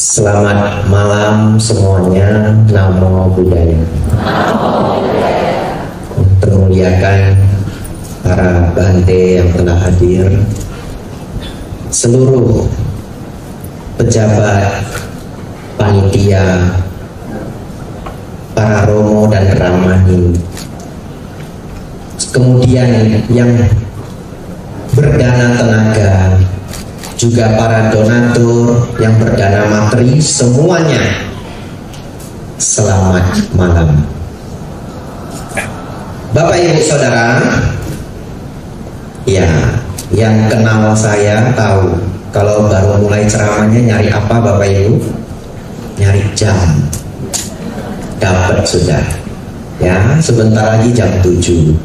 Selamat malam semuanya, Namo Buddhaya. Termuliakan para bante yang telah hadir, seluruh pejabat, panitia, para romo dan ramani, kemudian yang berdana tenaga, juga para donatur yang berdana materi, semuanya selamat malam. Bapak Ibu Saudara, ya, yang kenal saya tahu kalau baru mulai ceramahnya nyari apa Bapak Ibu? Nyari jam. Dapat sudah. Ya, sebentar lagi jam 7.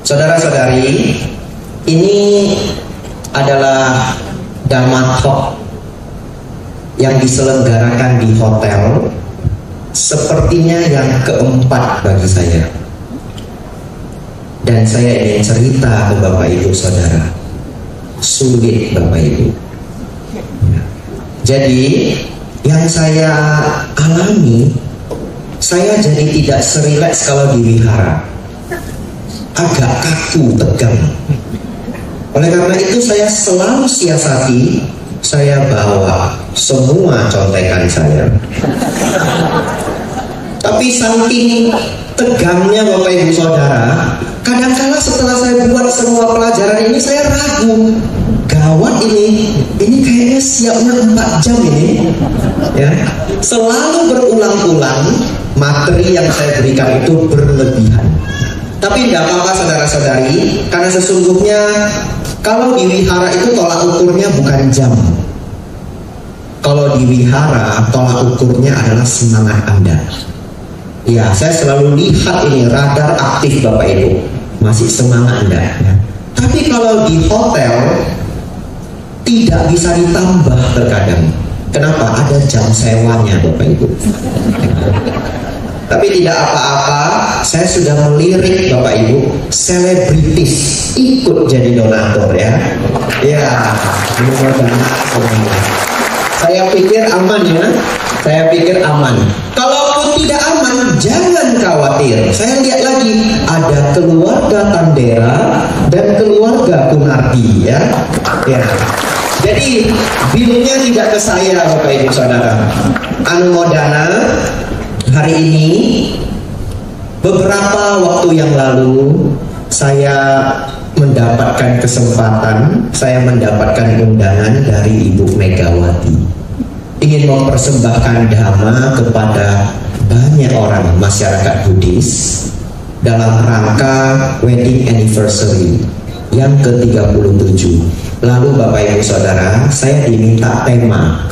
Saudara-saudari, ini adalah Dhamma Talk yang diselenggarakan di hotel, sepertinya yang keempat bagi saya. Dan saya ingin cerita ke Bapak Ibu Saudara, sulit Bapak Ibu. Jadi yang saya alami, saya jadi tidak serileks kalau di wihara, agak kaku, tegang. Oleh karena itu saya selalu siasati, saya bawa semua contekan saya. Tapi saking tegangnya Bapak Ibu Saudara, kadang-kala setelah saya buat semua pelajaran ini, saya ragu, gawat ini kayaknya siapnya 4 jam ini. Ya, selalu berulang-ulang materi yang saya berikan itu berlebihan. Tapi tidak apa-apa saudara-saudari, karena sesungguhnya kalau di wihara itu tolak ukurnya bukan jam. Kalau di wihara tolak ukurnya adalah semangat Anda. Ya, saya selalu lihat ini radar aktif Bapak Ibu, masih semangat Anda. Ya. Tapi kalau di hotel tidak bisa ditambah terkadang. Kenapa? Ada jam sewanya Bapak Ibu. Tapi tidak apa-apa, saya sudah melirik Bapak Ibu, selebritis ikut jadi donatur ya. Ya, saya pikir aman ya. Saya pikir aman. Kalaupun tidak aman, jangan khawatir. Saya lihat lagi, ada keluarga Tandera dan keluarga Kunardi ya. Ya. Jadi bilnya tidak ke saya Bapak Ibu Saudara. Anumodana. Hari ini, beberapa waktu yang lalu, saya mendapatkan kesempatan, saya mendapatkan undangan dari Ibu Megawati. Ingin mempersembahkan dhamma kepada banyak orang masyarakat Buddhis dalam rangka wedding anniversary yang ke-37. Lalu Bapak Ibu Saudara, saya diminta tema.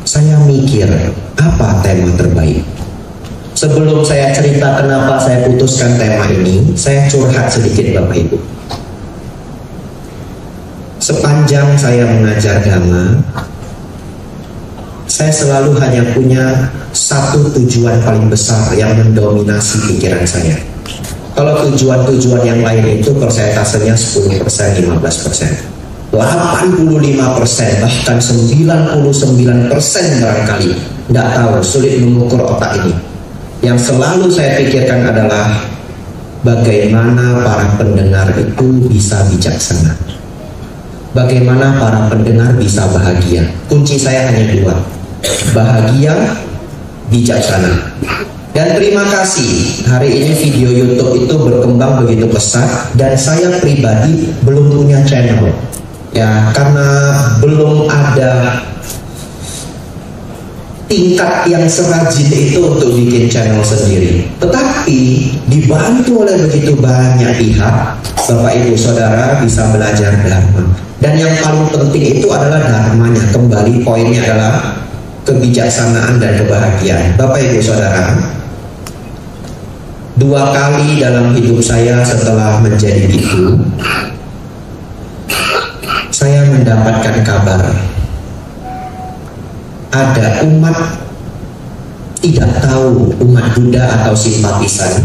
Saya mikir, apa tema terbaik? Sebelum saya cerita kenapa saya putuskan tema ini, saya curhat sedikit Bapak Ibu. Sepanjang saya mengajar Dhamma, saya selalu hanya punya satu tujuan paling besar yang mendominasi pikiran saya. Kalau tujuan-tujuan yang lain itu persentasenya 10%, 15%. 85%, bahkan 99% barangkali. Tidak tahu, sulit mengukur otak ini. Yang selalu saya pikirkan adalah bagaimana para pendengar itu bisa bijaksana. Bagaimana para pendengar bisa bahagia. Kunci saya hanya 2. Bahagia, bijaksana. Dan terima kasih, hari ini video YouTube itu berkembang begitu pesat, dan saya pribadi belum punya channel. Ya, karena belum ada tingkat yang serajin itu untuk bikin channel sendiri. Tetapi dibantu oleh begitu banyak pihak, Bapak Ibu Saudara bisa belajar Dhamma. Dan yang paling penting itu adalah dharmanya. Kembali poinnya adalah kebijaksanaan dan kebahagiaan. Bapak Ibu Saudara, 2 kali dalam hidup saya setelah menjadi ibu, saya mendapatkan kabar ada umat tidak tahu, umat Buddha atau simpatisan,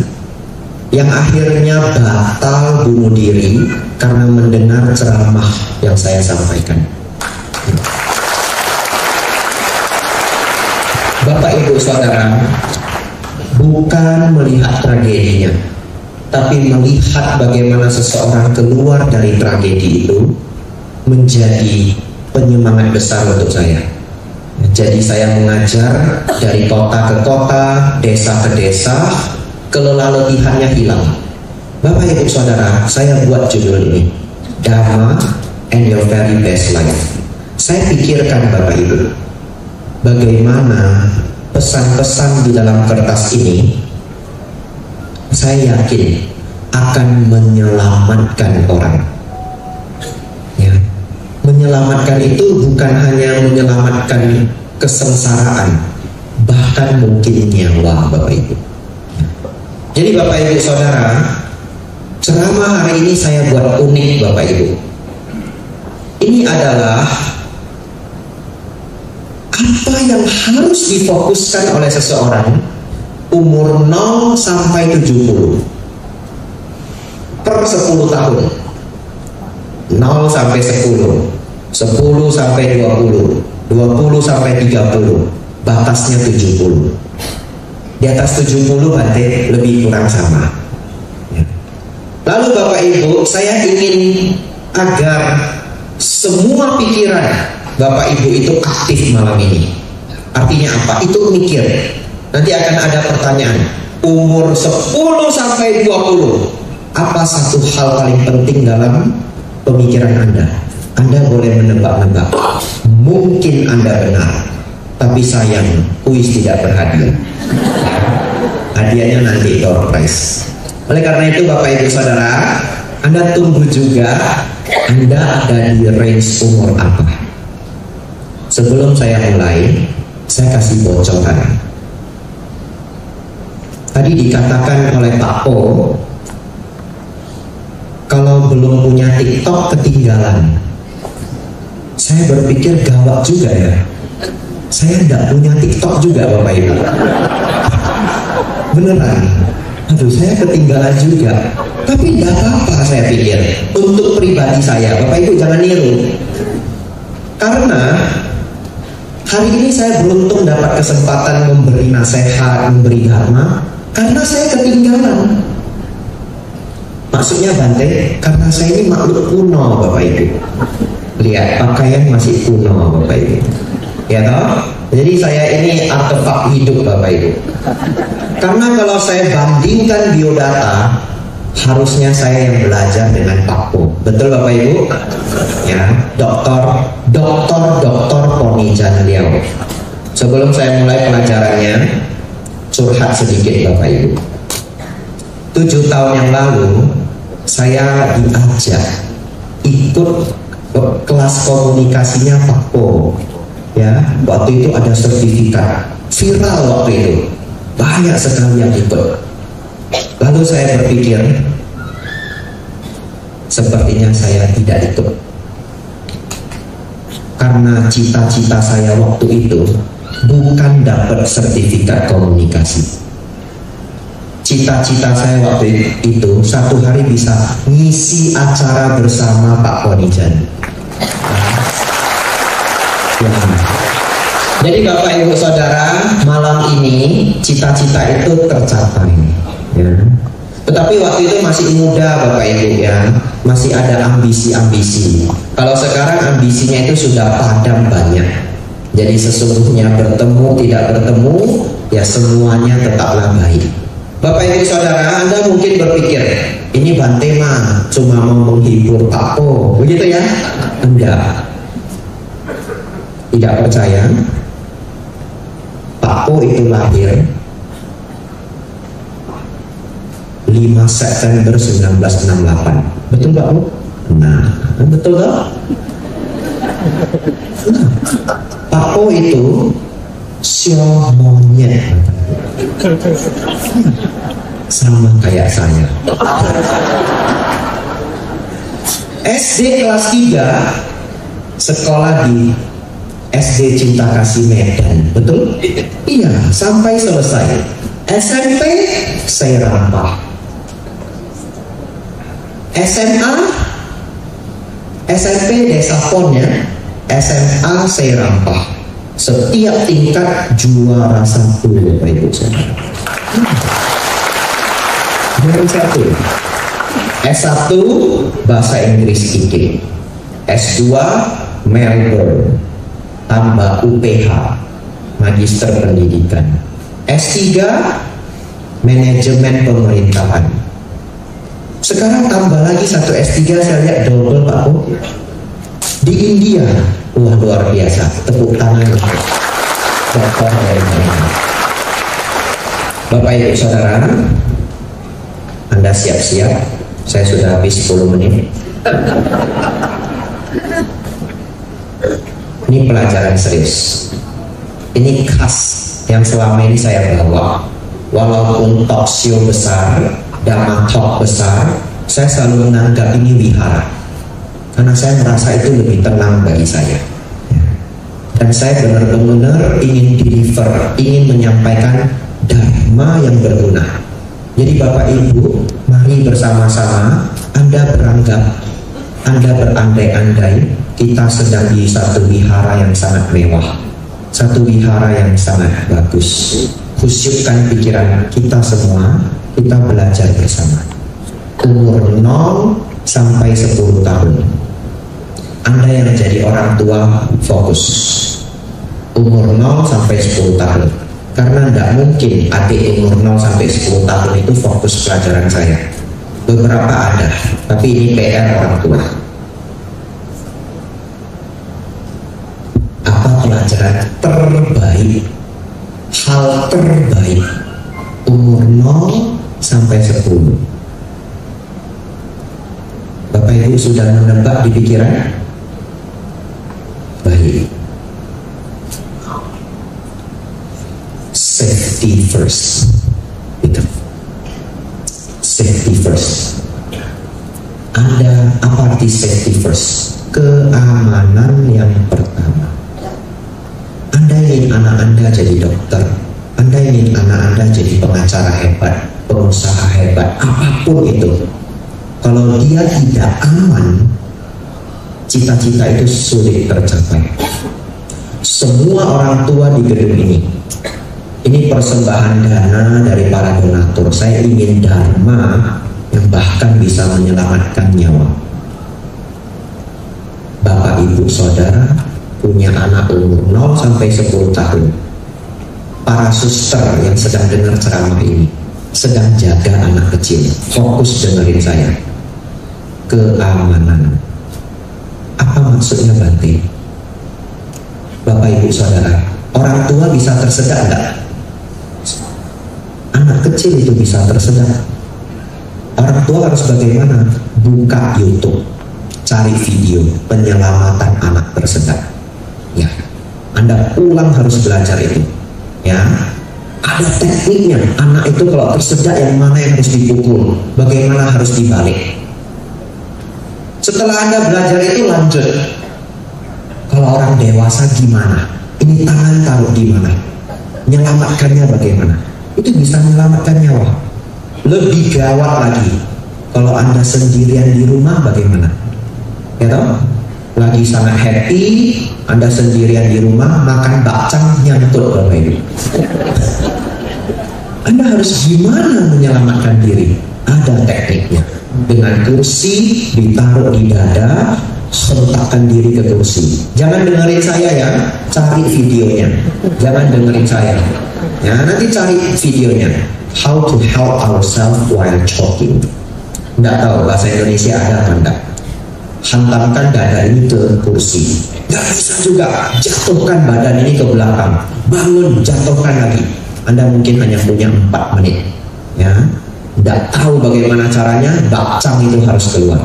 yang akhirnya batal bunuh diri karena mendengar ceramah yang saya sampaikan. Bapak Ibu Saudara, bukan melihat tragedinya, tapi melihat bagaimana seseorang keluar dari tragedi itu menjadi penyemangat besar untuk saya. Jadi saya mengajar dari kota ke kota, desa ke desa, kelelah letihannya hilang. Bapak Ibu Saudara, saya buat judul ini, Dharma and Your Very Best Life. Saya pikirkan Bapak Ibu, bagaimana pesan-pesan di dalam kertas ini saya yakin akan menyelamatkan orang. Ya. Menyelamatkan itu bukan hanya menyelamatkan kesengsaraan, bahkan mungkin nyawa Bapak Ibu. Jadi Bapak Ibu Saudara, ceramah hari ini saya buat unik Bapak Ibu. Ini adalah apa yang harus difokuskan oleh seseorang umur 0 sampai 70 per 10 tahun. 0 sampai 10, 10 sampai 20, 20 sampai 30, batasnya 70. Di atas 70 berarti lebih kurang sama. Lalu Bapak Ibu, saya ingin agar semua pikiran Bapak Ibu itu aktif malam ini. Artinya apa? Itu mikir. Nanti akan ada pertanyaan. Umur 10 sampai 20, apa satu hal paling penting dalam pemikiran Anda? Anda boleh menebak-nebak. Mungkin Anda benar, tapi sayang, kuis tidak berhadiah. Hadiahnya nanti door prize. Oleh karena itu Bapak Ibu Saudara, Anda tunggu juga Anda ada di range umur apa. Sebelum saya mulai, saya kasih bocoran. Tadi dikatakan oleh Pak Po, kalau belum punya TikTok ketinggalan. Saya berpikir gawat juga ya. Saya tidak punya TikTok juga Bapak Ibu. Beneran. Aduh, saya ketinggalan juga. Tapi tidak apa-apa saya pikir. Untuk pribadi saya, Bapak Ibu jangan niru. Karena hari ini saya beruntung dapat kesempatan memberi nasihat, memberi dharma. Karena saya ketinggalan. Maksudnya Bante, karena saya ini makhluk kuno Bapak Ibu. Lihat, pakaian masih kuno Bapak Ibu. Ya toh? Jadi saya ini artefak hidup Bapak Ibu. Karena kalau saya bandingkan biodata, harusnya saya yang belajar dengan Pak Po. Betul Bapak Ibu? Ya, Doktor Poni Chan Liao. Sebelum saya mulai pelajarannya, curhat sedikit Bapak Ibu. 7 tahun yang lalu, saya diajak ikut kelas komunikasinya Pak Po. Ya, waktu itu ada sertifikat viral waktu itu, banyak sekali yang ikut. Lalu saya berpikir, sepertinya saya tidak ikut, karena cita-cita saya waktu itu bukan dapat sertifikat komunikasi. Cita-cita saya waktu itu satu hari bisa ngisi acara bersama Pak Ponijan. Jadi Bapak Ibu Saudara, malam ini cita-cita itu tercapai ya. Tetapi waktu itu masih muda Bapak Ibu ya, masih ada ambisi-ambisi. Kalau sekarang ambisinya itu sudah padam banyak. Jadi sesungguhnya bertemu tidak bertemu, ya semuanya tetaplah baik. Bapak Ibu Saudara, Anda mungkin berpikir, ini Bante mah cuma mau menghibur Pak Po, begitu ya? Enggak. Tidak percaya? Pak Po itu lahir 5 September 1968. Betul Pak Po? Nah, betul toh? Nah, Pak Po itu sio monyet. Sama kayak saya. SD kelas 3 sekolah di SD Cinta Kasih Medan, betul? Iya, sampai selesai. SMP saya Rampah. SMA SMP Desa Pon ya. SMA saya Rampah. Setiap tingkat juara 1 Bapak Ibu saudara. Juara 1. S1 bahasa Inggris IK, S2 Melbourne, tambah UPH Magister Pendidikan, S3 Manajemen Pemerintahan. Sekarang tambah lagi satu S3, saya lihat double Pak Bu. Di India, wah luar biasa, tepuk tangan. Bapak Ibu Saudara, Anda siap-siap, saya sudah habis 10 menit. Ini pelajaran serius. Ini khas yang selama ini saya bawa. Walaupun talk show besar, Dhamma talk besar, saya selalu menganggap ini wihara. Karena saya merasa itu lebih tenang bagi saya. Dan saya benar-benar ingin deliver, ingin menyampaikan dharma yang berguna. Jadi Bapak Ibu, mari bersama-sama Anda beranggap, Anda berandai-andai kita sedang di satu wihara yang sangat mewah, satu wihara yang sangat bagus. Khusyukkan pikiran kita semua, kita belajar bersama. Umur 0 sampai 10 tahun. Anda yang jadi orang tua fokus. Umur 0 sampai 10 tahun. Karena tidak mungkin adik umur 0 sampai 10 tahun itu fokus pelajaran saya. Beberapa ada, tapi ini PR orang tua. Apa pelajaran terbaik, hal terbaik umur 0 sampai 10? Bapak Ibu sudah menebak di pikiran? Baik. Safety first. Itu. Safety first. Anda, apa arti safety first? Keamanan yang pertama. Anda ingin anak Anda jadi dokter, Anda ingin anak Anda jadi pengacara hebat, pengusaha hebat, apapun itu. Kalau dia tidak aman, cita-cita itu sulit tercapai. Semua orang tua di gedung ini persembahan dana dari para donatur. Saya ingin dharma yang bahkan bisa menyelamatkan nyawa. Bapak Ibu Saudara punya anak umur 0 sampai 10 tahun. Para suster yang sedang dengar ceramah ini sedang jaga anak kecil. Fokus dengerin saya. Keamanan. Apa maksudnya Bante? Bapak Ibu Saudara, orang tua bisa tersedak enggak? Anak kecil itu bisa tersedak. Orang tua harus bagaimana? Buka YouTube, cari video penyelamatan anak tersedak. Ya, Anda ulang harus belajar itu. Ya, ada tekniknya. Anak itu kalau tersedak yang mana yang harus dipukul, bagaimana harus dibalik. Setelah Anda belajar itu lanjut. Kalau orang dewasa gimana? Ini tangan taruh di mana? Menyelamatkannya bagaimana? Itu bisa menyelamatkan nyawa. Lebih gawat lagi, kalau Anda sendirian di rumah bagaimana? Ya toh? Lagi sangat happy, Anda sendirian di rumah makan bakcang nyantut Bapak Ibu. Anda harus gimana menyelamatkan diri? Ada tekniknya. Dengan kursi ditaruh di dada, sentakkan diri ke kursi. Jangan dengerin saya ya, cari videonya. Jangan dengerin saya. Ya, nanti cari videonya. How to help ourselves while choking. Nggak tahu bahasa Indonesia ada apa enggak? Hantamkan dada ini ke kursi. Nggak bisa juga, jatuhkan badan ini ke belakang. Bangun, jatuhkan lagi. Anda mungkin hanya punya 4 menit. Ya, nggak tahu bagaimana caranya, bakcang itu harus keluar.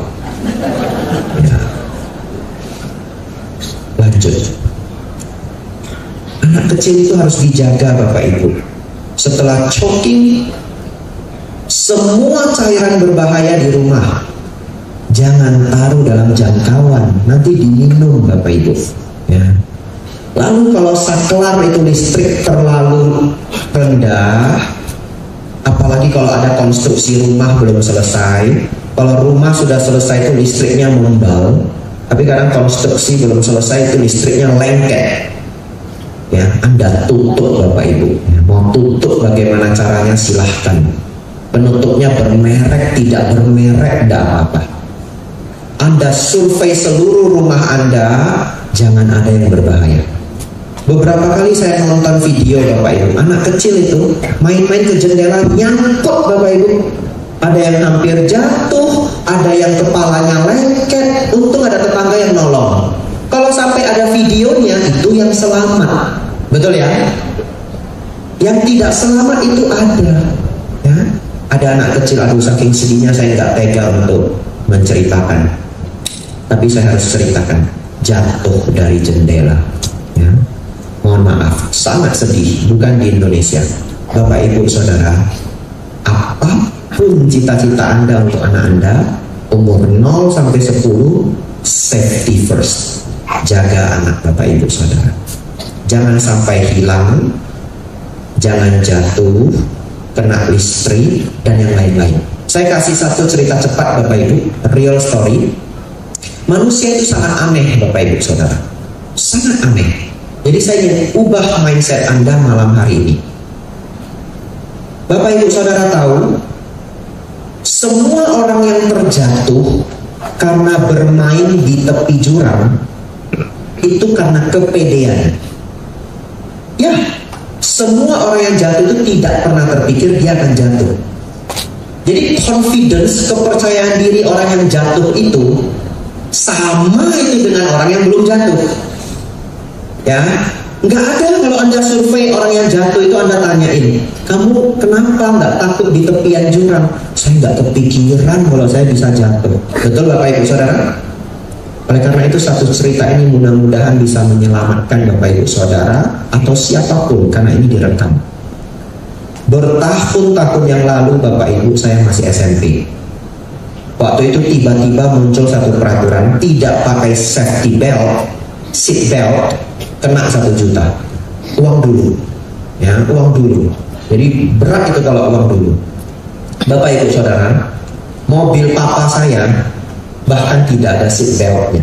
Ya. Lanjut. Anak kecil itu harus dijaga Bapak Ibu. Setelah choking, semua cairan berbahaya di rumah jangan taruh dalam jangkauan, nanti diminum Bapak Ibu. Ya. Lalu kalau saklar itu listrik terlalu rendah, apalagi kalau ada konstruksi rumah belum selesai. Kalau rumah sudah selesai itu listriknya membal, tapi kadang konstruksi belum selesai itu listriknya lengket. Ya, Anda tutup Bapak Ibu. Mau tutup bagaimana caranya silahkan. Penutupnya bermerek, tidak bermerek, tidak apa-apa. Anda survei seluruh rumah Anda, jangan ada yang berbahaya. Beberapa kali saya nonton video Bapak Ibu, anak kecil itu main-main ke jendela, nyangkut Bapak Ibu. Ada yang hampir jatuh, ada yang kepalanya lengket, untung ada tetangga yang nolong. Kalau sampai ada videonya, itu yang selamat. Betul ya? Yang tidak selamat itu ada. Ya? Ada anak kecil, aduh saking sedihnya saya nggak tega untuk menceritakan. Tapi saya harus ceritakan, jatuh dari jendela. Ya? Mohon maaf, sangat sedih, bukan di Indonesia. Bapak Ibu Saudara, apapun cita-cita Anda untuk anak Anda, umur 0 sampai 10, safety first. Jaga anak Bapak Ibu Saudara. Jangan sampai hilang, jangan jatuh, kena listrik, dan yang lain-lain. Saya kasih satu cerita cepat Bapak Ibu, real story. Manusia itu sangat aneh Bapak Ibu Saudara. Sangat aneh. Jadi saya ingin ubah mindset Anda malam hari ini. Bapak Ibu Saudara tahu, semua orang yang terjatuh karena bermain di tepi jurang, itu karena kepedean. Ya, semua orang yang jatuh itu tidak pernah terpikir dia akan jatuh. Jadi confidence, kepercayaan diri orang yang jatuh itu sama itu dengan orang yang belum jatuh. Ya, nggak ada kalau Anda survei orang yang jatuh itu Anda tanyain, kamu kenapa nggak takut di tepian jurang? Saya nggak kepikiran kalau saya bisa jatuh. Betul Bapak Ibu Saudara? Oleh karena itu satu cerita ini mudah-mudahan bisa menyelamatkan Bapak Ibu Saudara atau siapapun karena ini direkam. Bertahun-tahun yang lalu Bapak Ibu saya masih SMP. Waktu itu tiba-tiba muncul satu peraturan tidak pakai safety belt, seat belt, kena 1 juta. Uang dulu. Ya, uang dulu. Jadi berat itu kalau uang dulu. Bapak Ibu Saudara, mobil papa saya bahkan tidak ada seat beltnya,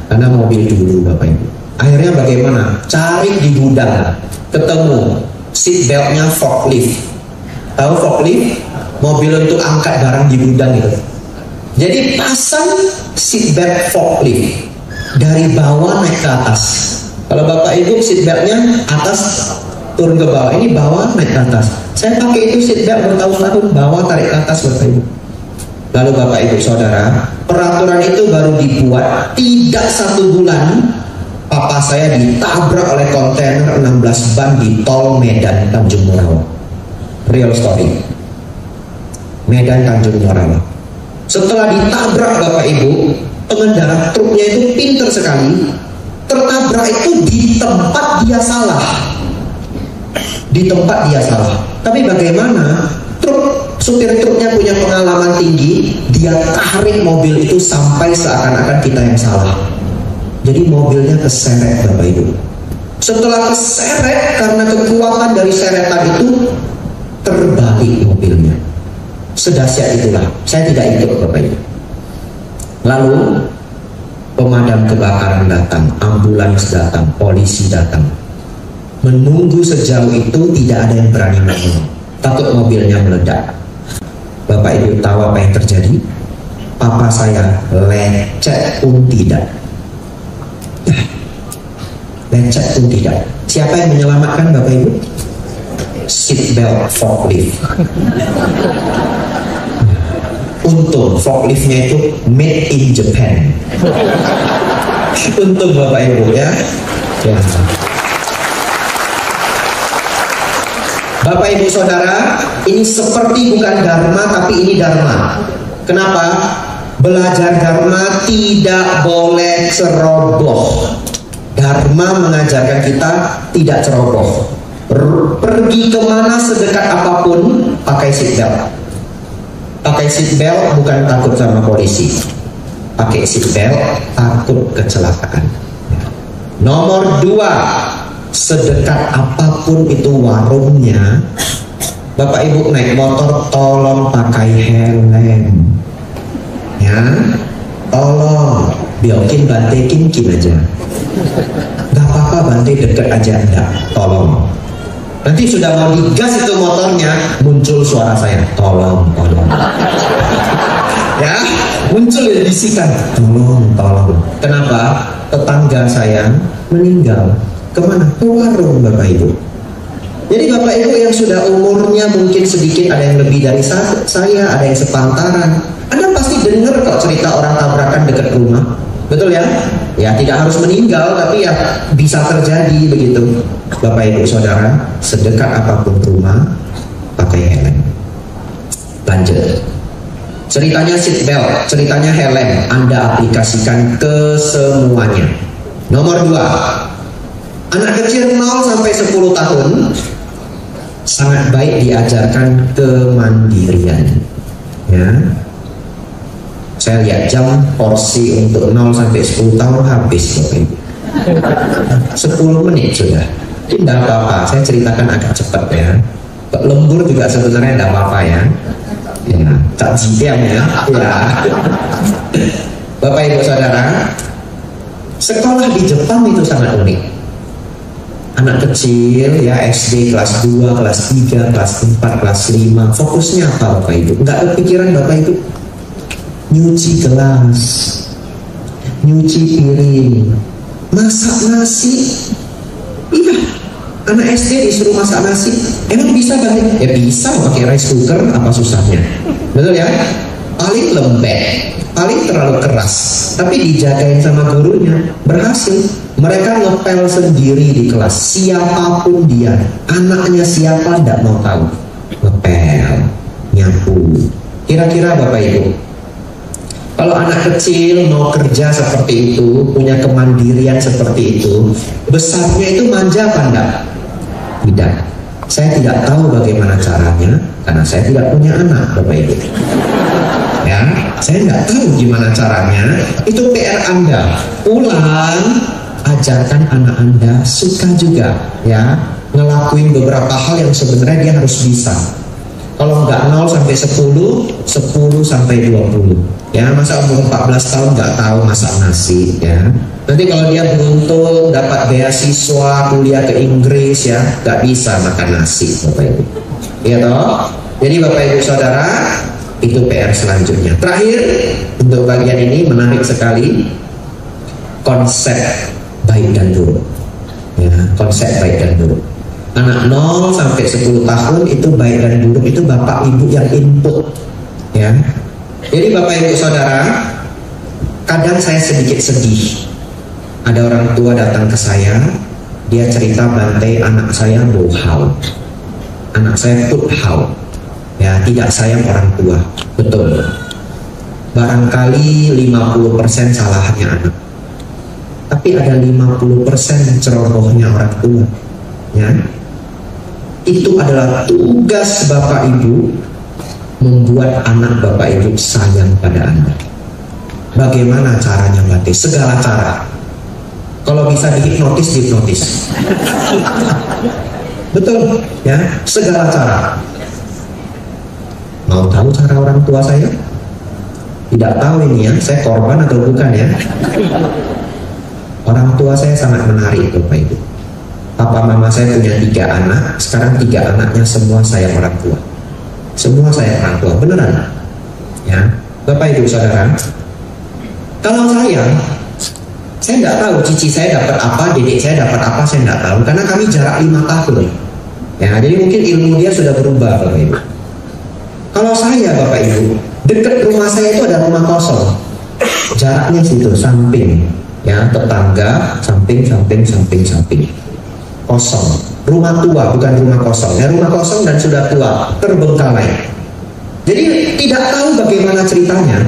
karena mobil dulu Bapak Ibu. Akhirnya bagaimana? Cari di gudang, ketemu seat beltnya forklift. Tahu forklift? Mobil untuk angkat barang di gudang itu. Jadi pasang seat belt forklift dari bawah naik ke atas. Kalau Bapak Ibu seat beltnya atas turun ke bawah, ini bawah naik ke atas. Saya pakai itu seat belt bertahun-tahun, bawah tarik ke atas Bapak Ibu. Lalu Bapak Ibu Saudara, peraturan itu baru dibuat tidak 1 bulan, papa saya ditabrak oleh kontainer 16 ban di tol Medan Tanjung Morawa. Real story. Medan Tanjung Morawa. Setelah ditabrak Bapak Ibu, pengendara truknya itu pintar sekali. Tertabrak itu di tempat dia salah. Di tempat dia salah. Tapi bagaimana? Supir truknya punya pengalaman tinggi, dia tarik mobil itu sampai seakan-akan kita yang salah. Jadi mobilnya keseret Bapak Ibu. Setelah keseret, karena kekuatan dari seretan itu, terbalik mobilnya. Sedahsyat itulah. Saya tidak ikut Bapak Ibu. Lalu pemadam kebakaran datang, ambulans datang, polisi datang. Menunggu sejauh itu tidak ada yang berani ngomong. Takut mobilnya meledak. Bapak Ibu tahu apa yang terjadi? Papa saya lecet pun tidak. Lecet pun tidak. Siapa yang menyelamatkan Bapak Ibu? Seat belt forklift. Untung forkliftnya itu made in Japan. Untung Bapak Ibu ya. Ya. Bapak Ibu Saudara, ini seperti bukan dharma tapi ini dharma. Kenapa? Belajar dharma tidak boleh ceroboh. Dharma mengajarkan kita tidak ceroboh. Pergi kemana sedekat apapun pakai seatbelt. Pakai seatbelt bukan takut sama polisi. Pakai seatbelt takut kecelakaan. Nomor 2, sedekat apapun itu warungnya, Bapak Ibu naik motor tolong pakai helm. Ya, tolong. Biokin bantekin aja. Gak apa-apa banting deket aja, enggak, tolong. Nanti sudah mau digas itu motornya, muncul suara saya, tolong. Ya, muncul ya bisikan, tolong. Kenapa? Tetangga saya meninggal. Kemana? Ke warung, Bapak Ibu. Jadi Bapak Ibu yang sudah umurnya mungkin sedikit, ada yang lebih dari saya, ada yang sepantaran. Anda pasti dengar kok cerita orang tabrakan dekat rumah. Betul ya? Ya tidak harus meninggal, tapi ya bisa terjadi begitu. Bapak Ibu Saudara, sedekat apapun rumah, pakai helm. Lanjut. Ceritanya seatbelt, ceritanya helm, Anda aplikasikan ke semuanya. Nomor 2, anak kecil 0 sampai 10 tahun sangat baik diajarkan kemandirian. Ya. Saya lihat jam, porsi untuk 0 sampai 10 tahun habis, Bapak Ibu. 10 menit sudah. Tidak apa-apa, saya ceritakan agak cepat ya. Lembur juga sebenarnya tidak apa-apa ya. Ya, tak jidiam ya. Bapak Ibu Saudara, sekolah di Jepang itu sangat unik. Anak kecil ya, SD kelas 2, kelas 3, kelas 4, kelas 5, fokusnya apa Bapak Ibu? Enggak kepikiran Bapak Ibu? Nyuci gelas, nyuci piring, masak nasi. Iya, anak SD disuruh masak nasi, emang bisa kan? Ya bisa, pakai rice cooker, apa susahnya? Betul ya? Paling lembek, paling terlalu keras, tapi dijagain sama gurunya, berhasil. Mereka ngepel sendiri di kelas, siapapun dia, anaknya siapa tidak mau tahu. Ngepel, nyapu. Kira-kira Bapak Ibu, kalau anak kecil mau kerja seperti itu, punya kemandirian seperti itu, besarnya itu manja apa enggak? Tidak. Saya tidak tahu bagaimana caranya, karena saya tidak punya anak, Bapak Ibu. Ya, saya tidak tahu gimana caranya. Itu PR Anda. Pulang, ajarkan anak Anda suka juga, ya, ngelakuin beberapa hal yang sebenarnya dia harus bisa. Kalau nggak 0 sampai 10, 10 sampai 20. Ya, masa umur 14 tahun nggak tahu masak nasi, ya. Nanti kalau dia beruntung dapat beasiswa kuliah ke Inggris, ya, nggak bisa makan nasi, Bapak Ibu. Iya toh? Jadi Bapak Ibu Saudara, itu PR selanjutnya. Terakhir, untuk bagian ini menarik sekali, konsep baik dan buruk. Ya, konsep baik dan buruk. Anak 0 sampai 10 tahun itu baik dan buruk itu Bapak Ibu yang input, ya. Jadi Bapak Ibu Saudara, kadang saya sedikit sedih. Ada orang tua datang ke saya, dia cerita bantai anak saya bohau, anak saya puthau, ya, tidak sayang orang tua. Betul. Barangkali 50% salahnya anak, tapi ada 50% cerobohnya orang tua, ya. Itu adalah tugas Bapak Ibu, membuat anak Bapak Ibu sayang pada Anda. Bagaimana caranya berarti? Segala cara. Kalau bisa dihipnotis, dihipnotis. Betul, ya, segala cara. Mau tahu cara orang tua saya? Tidak tahu ini ya, saya korban atau bukan ya? Orang tua saya sangat menarik, Bapak Ibu. Papa mama saya punya 3 anak, sekarang 3 anaknya semua saya orang tua. Semua saya orang tua, beneran. Ya, Bapak Ibu Saudara, kalau saya tidak tahu cici saya dapat apa, dedek saya dapat apa, saya tidak tahu, karena kami jarak 5 tahun. Ya, jadi mungkin ilmu dia sudah berubah, Bapak Ibu. Kalau saya, Bapak Ibu, dekat rumah saya itu ada rumah kosong, jaraknya situ samping, ya, tetangga, samping, kosong. Rumah tua, bukan rumah kosong. Ya, rumah kosong dan sudah tua, terbengkalai. Jadi tidak tahu bagaimana ceritanya.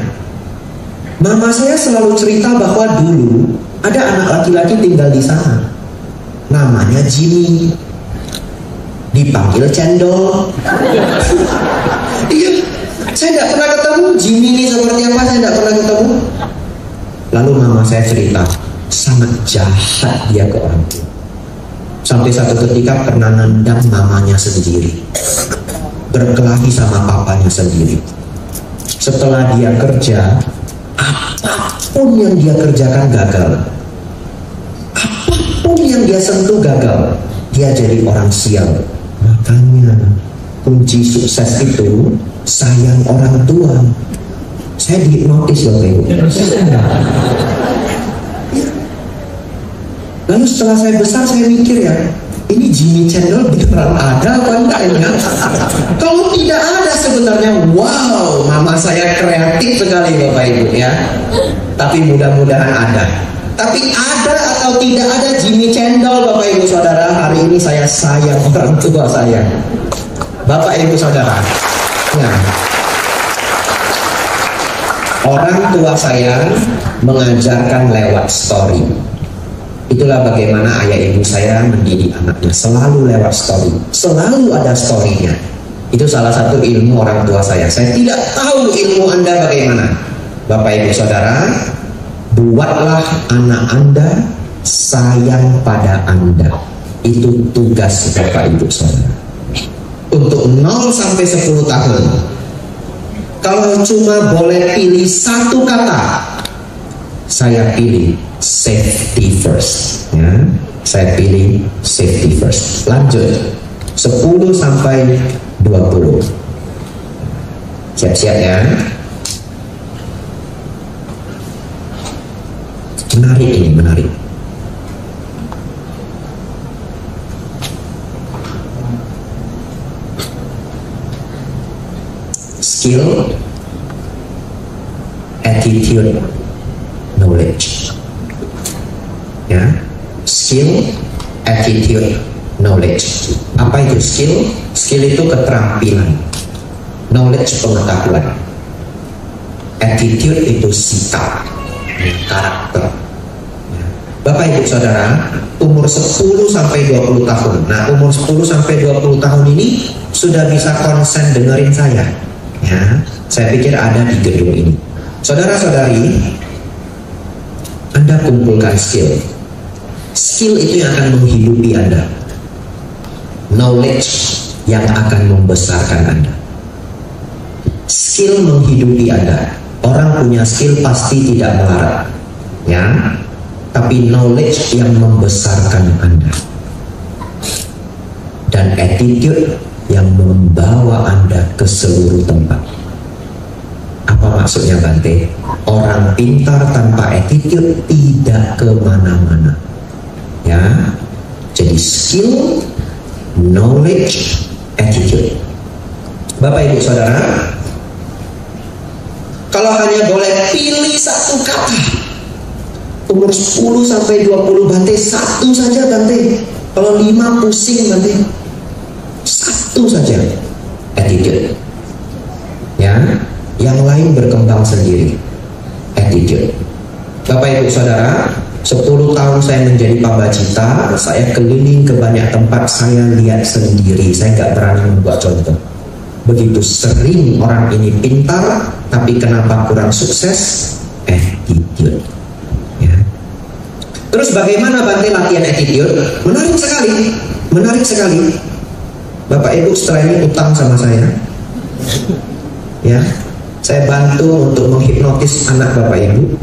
Mama saya selalu cerita bahwa dulu ada anak laki-laki tinggal di sana. Namanya Jimmy. Dipanggil cendol. Iya, saya tidak pernah ketemu Jimmy ini seperti apa, saya tidak pernah ketemu. Lalu mama saya cerita, sangat jahat dia ke orang tua. Sampai satu ketika pernah nendang mamanya sendiri, berkelahi sama papanya sendiri. Setelah dia kerja, apapun yang dia kerjakan gagal. Apapun yang yang dia sentuh gagal, dia jadi orang sial. Makanya kunci sukses itu sayang orang tua. Saya dihipnotis loh Ibu. Lalu setelah saya besar saya mikir ya, ini Jimmy Channel beneran ada apa enggak ya? Kalau tidak ada sebenarnya, wow, mama saya kreatif sekali Bapak Ibu ya. Tapi mudah-mudahan ada. Tapi ada atau tidak ada Jimmy Channel Bapak Ibu Saudara, hari ini saya sayang orang tua saya. Bapak Ibu Saudara, ya. Orang tua saya mengajarkan lewat story. Itulah bagaimana ayah ibu saya mendidik anaknya, selalu lewat story, selalu ada storynya. Itu salah satu ilmu orang tua saya. Saya tidak tahu ilmu Anda bagaimana. Bapak Ibu Saudara, buatlah anak Anda sayang pada Anda. Itu tugas Bapak Ibu Saudara. Untuk 0 sampai 10 tahun, kalau cuma boleh pilih satu kata, saya pilih safety first ya. Saya pilih safety first. Lanjut 10 sampai 20. Siap-siap ya. Menarik ini, menarik. Skill, attitude, knowledge. Ya, skill, attitude, knowledge. Apa itu skill? Skill itu keterampilan, knowledge pengetahuan, attitude itu sikap, karakter. Bapak Ibu Saudara, umur 10 sampai 20 tahun. Nah, umur 10 sampai 20 tahun ini sudah bisa konsen dengerin saya. Ya, saya pikir ada di gedung ini. Saudara-saudari, Anda kumpulkan skill. Skill itu yang akan menghidupi Anda. Knowledge yang akan membesarkan Anda. Skill menghidupi Anda. Orang punya skill pasti tidak melarat. Ya, tapi knowledge yang membesarkan Anda. Dan attitude yang membawa Anda ke seluruh tempat. Apa maksudnya Bante? Orang pintar tanpa attitude tidak kemana-mana. Ya, jadi skill, knowledge, attitude. Bapak Ibu Saudara, kalau hanya boleh pilih satu kata, umur 10 sampai 20 Bante, satu saja Bante. Kalau 5 pusing Bante. Satu saja, attitude. Ya, yang lain berkembang sendiri. Attitude. Bapak Ibu Saudara, 10 tahun saya menjadi pabacita, saya keliling ke banyak tempat, saya lihat sendiri, saya nggak berani membuat contoh. Begitu sering orang ini pintar, tapi kenapa kurang sukses? Attitude. Ya. Terus bagaimana Bante latihan attitude? Menarik sekali, menarik sekali. Bapak Ibu setelah ini utang sama saya. Ya, saya bantu untuk menghipnotis anak Bapak Ibu.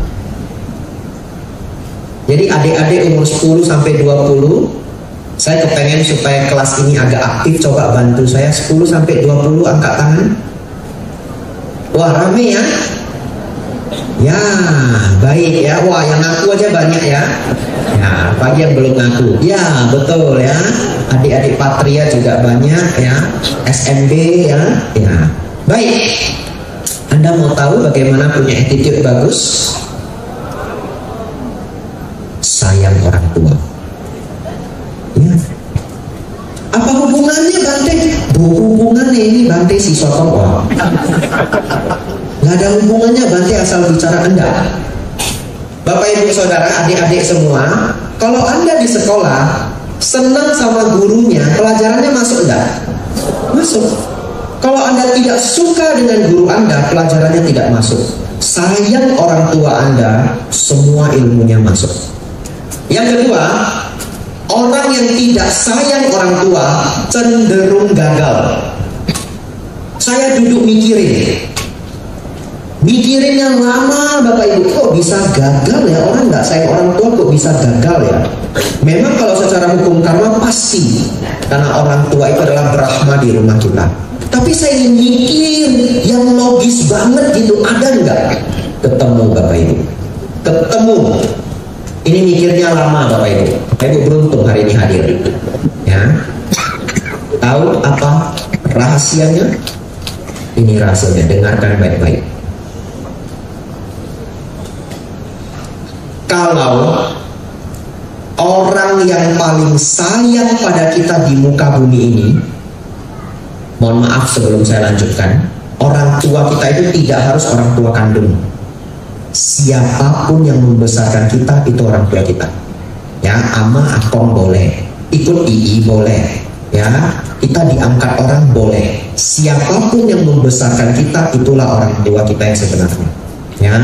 Jadi adik-adik umur 10 sampai 20, saya kepengen supaya kelas ini agak aktif, coba bantu saya 10 sampai 20 angkat tangan. Wah, rame ya? Ya, baik ya. Wah, yang ngaku aja banyak ya. Ya, bagi yang belum ngaku. Ya, betul ya. Adik-adik Patria juga banyak ya. SMB ya. Ya. Baik. Anda mau tahu bagaimana punya attitude bagus? Sayang orang tua. Ya. Apa hubungannya Bante? Hubungannya ini Bante si sotong orang. Gak ada hubungannya Bante asal bicara Anda. Bapak Ibu Saudara, adik-adik semua, kalau Anda di sekolah senang sama gurunya, pelajarannya masuk enggak? Masuk. Kalau Anda tidak suka dengan guru Anda, pelajarannya tidak masuk. Sayang orang tua Anda, semua ilmunya masuk. Yang kedua, orang yang tidak sayang orang tua cenderung gagal. Saya duduk mikirin, Mikirin yang lama Bapak Ibu, kok bisa gagal ya, orang nggak sayang orang tua kok bisa gagal ya. Memang kalau secara hukum karma pasti, karena orang tua itu adalah Brahma di rumah kita. Tapi saya ingin mikir yang logis banget gitu, ada nggak? Ketemu Bapak Ibu, ketemu. Ini mikirnya lama Bapak Ibu. Bapak Ibu beruntung hari ini hadir. Ya, tahu apa rahasianya? Ini rahasianya, dengarkan baik-baik. Kalau orang yang paling sayang pada kita di muka bumi ini, mohon maaf sebelum saya lanjutkan, orang tua kita itu tidak harus orang tua kandung. Siapapun yang membesarkan kita itu orang tua kita. Ya, ama, akong boleh, ikut ii boleh, ya, kita diangkat orang boleh. Siapapun yang membesarkan kita itulah orang tua kita yang sebenarnya. Ya,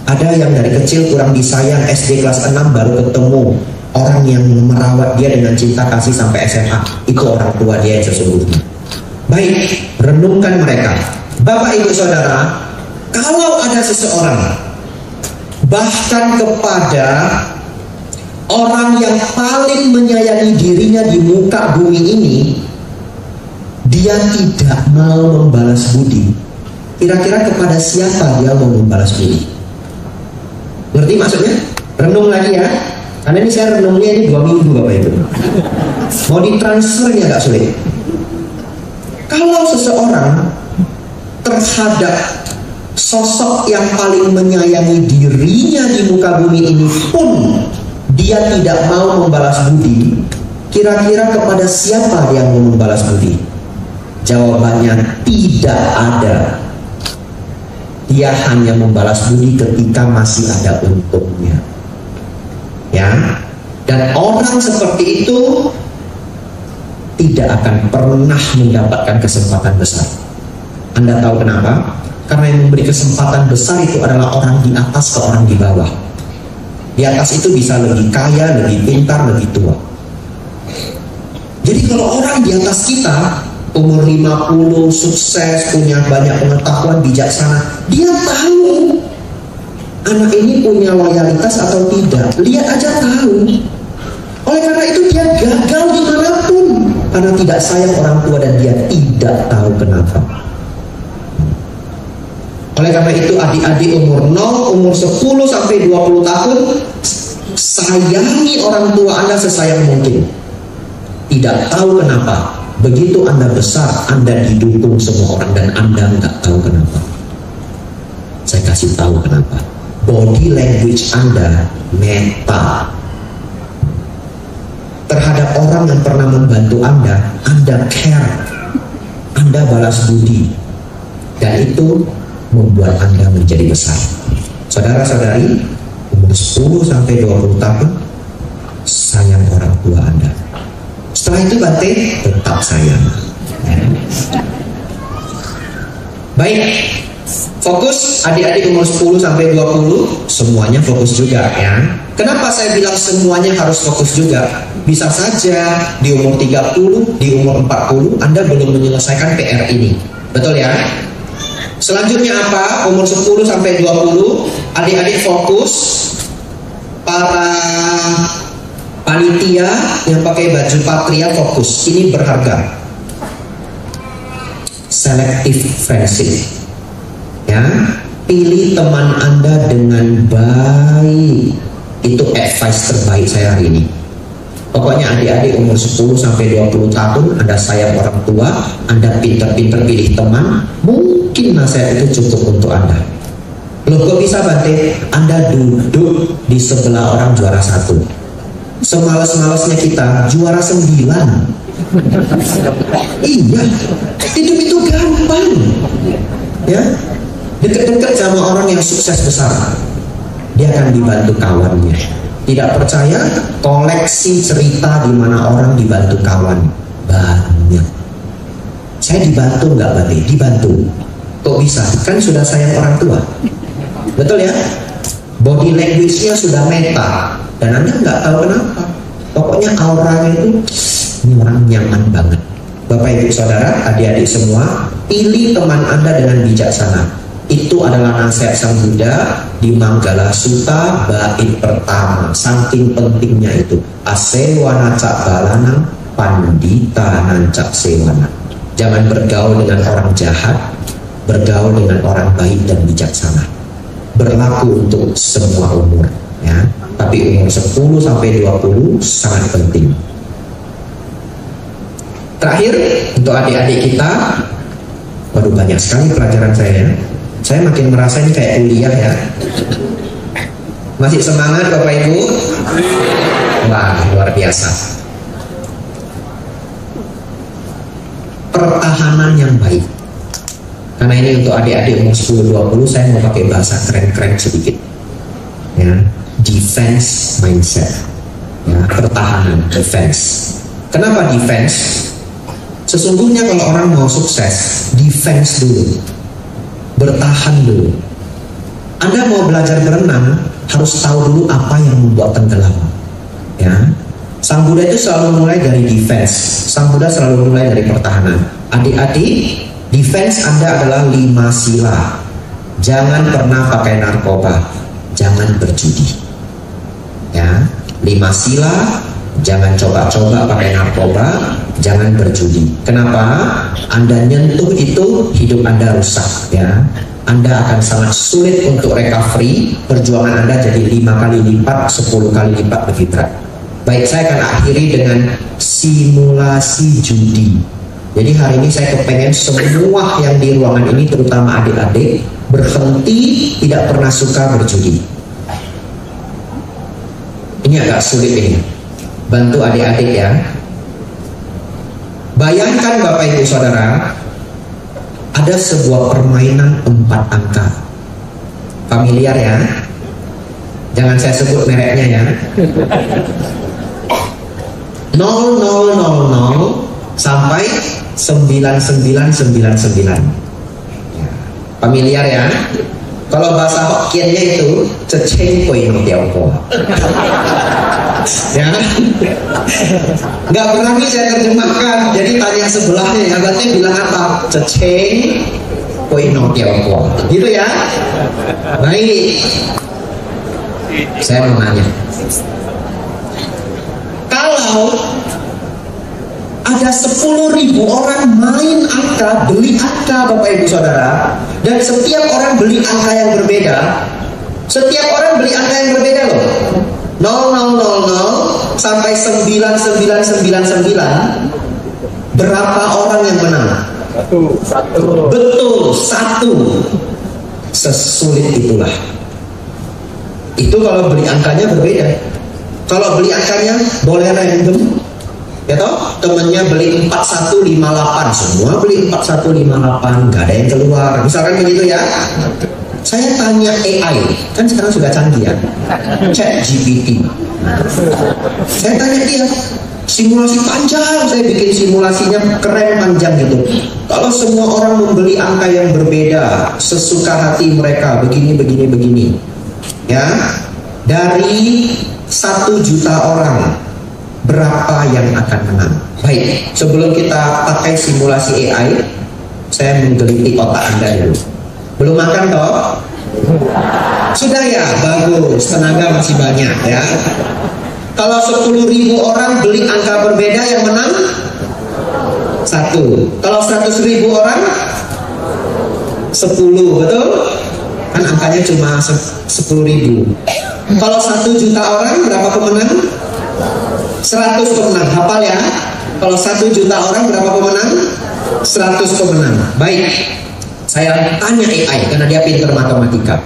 ada yang dari kecil kurang disayang, SD kelas 6 baru ketemu orang yang merawat dia dengan cinta kasih sampai SMA. Itu orang tua dia yang sesungguhnya. Baik, renungkan mereka. Bapak Ibu Saudara, kalau ada seseorang, bahkan kepada orang yang paling menyayangi dirinya di muka bumi ini, dia tidak mau membalas budi, kira-kira kepada siapa dia mau membalas budi? Ngerti maksudnya? Renung lagi ya. Karena ini saya renungnya ini 2 minggu Bapak Ibu. Mau ditransfernya gak sulit. Kalau seseorang terhadap sosok yang paling menyayangi dirinya di muka bumi ini pun dia tidak mau membalas budi, kira-kira kepada siapa dia mau membalas budi? Jawabannya tidak ada. Dia hanya membalas budi ketika masih ada untungnya. Ya. Dan orang seperti itu tidak akan pernah mendapatkan kesempatan besar. Anda tahu kenapa? Karena yang memberi kesempatan besar itu adalah orang di atas ke orang di bawah. Di atas itu bisa lebih kaya, lebih pintar, lebih tua. Jadi kalau orang di atas kita, umur 50, sukses, punya banyak pengetahuan, bijaksana, dia tahu anak ini punya loyalitas atau tidak. Lihat aja tahu. Oleh karena itu dia gagal dimanapun, karena tidak sayang orang tua dan dia tidak tahu kenapa. Oleh karena itu adik-adik umur 0, umur 10 sampai 20 tahun, sayangi orang tua Anda sesayang mungkin. Tidak tahu kenapa. Begitu Anda besar, Anda didukung semua orang dan Anda nggak tahu kenapa. Saya kasih tahu kenapa. Body language Anda meta. Terhadap orang yang pernah membantu Anda care. Anda balas budi. Dan itu membuat Anda menjadi besar. Saudara-saudari, umur 10 sampai 20 tahun, sayang orang tua Anda. Setelah itu Bante tetap sayang. Baik, fokus adik-adik umur 10 sampai 20 semuanya fokus juga ya. Kenapa saya bilang semuanya harus fokus juga? Bisa saja di umur 30, di umur 40 Anda belum menyelesaikan PR ini. Betul ya? Selanjutnya apa? Umur 10 sampai 20 adik-adik fokus. Para panitia yang pakai baju patria fokus. Ini berharga. Selective friendship. Ya, pilih teman Anda dengan baik. Itu advice terbaik saya hari ini. Pokoknya adik-adik umur 10 sampai 20 tahun, Anda sayang orang tua, Anda pinter-pinter pilih teman, mungkin nasihat itu cukup untuk Anda. Loh kok bisa Bante? Anda duduk di sebelah orang juara 1. Semales-malesnya kita juara 9. Iya, hidup itu gampang. Ya, dekat-dekat sama orang yang sukses besar, dia akan dibantu kawannya. Tidak percaya? Koleksi cerita di mana orang dibantu kawan banyak. Saya dibantu nggak Bante? Dibantu. Kok bisa? Kan sudah sayang orang tua. Betul ya? Body language-nya sudah meta. Dan Anda nggak tahu kenapa. Pokoknya auranya itu, ini orang nyaman banget. Bapak Ibu Saudara, adik-adik semua, pilih teman Anda dengan bijaksana. Itu adalah nasihat Sang Buddha di Manggala Sutta bait pertama. Saking pentingnya itu, asewana cak balanang pandita nancak sewana. Jangan bergaul dengan orang jahat, bergaul dengan orang baik dan bijaksana. Berlaku untuk semua umur, ya. Tapi umur 10 sampai 20 sangat penting. Terakhir, untuk adik-adik kita, waduh banyak sekali pelajaran saya. Saya makin merasa ini kayak kuliah ya. Masih semangat Bapak Ibu? Wah, luar biasa. Pertahanan yang baik. Karena ini untuk adik-adik umur 10-20, saya mau pakai bahasa keren-keren sedikit. Ya, defense mindset. Ya, pertahanan, defense. Kenapa defense? Sesungguhnya kalau orang mau sukses, defense dulu. Bertahan dulu. Anda mau belajar berenang, harus tahu dulu apa yang membuat tenggelam. Ya, Sang Buddha itu selalu mulai dari defense. Sang Buddha selalu mulai dari pertahanan. Adik-adik, defense Anda adalah 5 sila. Jangan pernah pakai narkoba, jangan berjudi. Ya, 5 sila. Jangan coba-coba pakai narkoba, jangan berjudi. Kenapa? Anda nyentuh itu, hidup Anda rusak, ya. Anda akan sangat sulit untuk recovery. Perjuangan Anda jadi 5 kali lipat, 10 kali lipat lebih berat. Baik, saya akan akhiri dengan simulasi judi. Jadi hari ini saya kepengen semua yang di ruangan ini, terutama adik-adik, berhenti tidak pernah suka berjudi. Ini agak sulit ini. Bantu adik-adik ya. Bayangkan Bapak Ibu Saudara, ada sebuah permainan 4 angka. Familiar ya? Jangan saya sebut mereknya ya. 0000 sampai 9999. Familiar ya? Kalau bahasa Hokkiennya itu ceceng koi no tiaopo. Ya, nggak berani saya terjemahkan. Jadi tanya sebelahnya, ya berarti bilang apa? Ceceng koi no tiaopo. Gitu ya? Baik. Saya mau nanya. Kalau ada 10.000 orang main angka, beli angka Bapak Ibu Saudara, dan setiap orang beli angka yang berbeda. Setiap orang beli angka yang berbeda loh. 0000 sampai 9999. Berapa orang yang menang? Satu. Betul, 1. Sesulit itulah. Itu kalau beli angkanya berbeda. Kalau beli angkanya boleh random. Ya toh, temennya beli 4158, semua beli 4158, nggak ada yang keluar, misalkan begitu ya. Saya tanya AI, kan sekarang sudah canggih ya, ChatGPT. Saya tanya dia, simulasi panjang, saya bikin simulasinya keren panjang gitu. Kalau semua orang membeli angka yang berbeda, sesuka hati mereka, begini, ya, dari 1 juta orang, berapa yang akan menang? Baik, sebelum kita pakai simulasi AI, saya menggeliti otak Anda dulu. Belum makan toh? Sudah ya? Bagus, tenaga masih banyak ya. Kalau 10.000 orang beli angka berbeda, yang menang 1. Kalau 100.000 orang 10, betul? Kan angkanya cuma 10.000. Kalau 1 juta orang, berapa pemenang? 100 pemenang, hafal ya. Kalau 1 juta orang, berapa pemenang? 100 pemenang. Baik, saya tanya AI karena dia pintar matematika.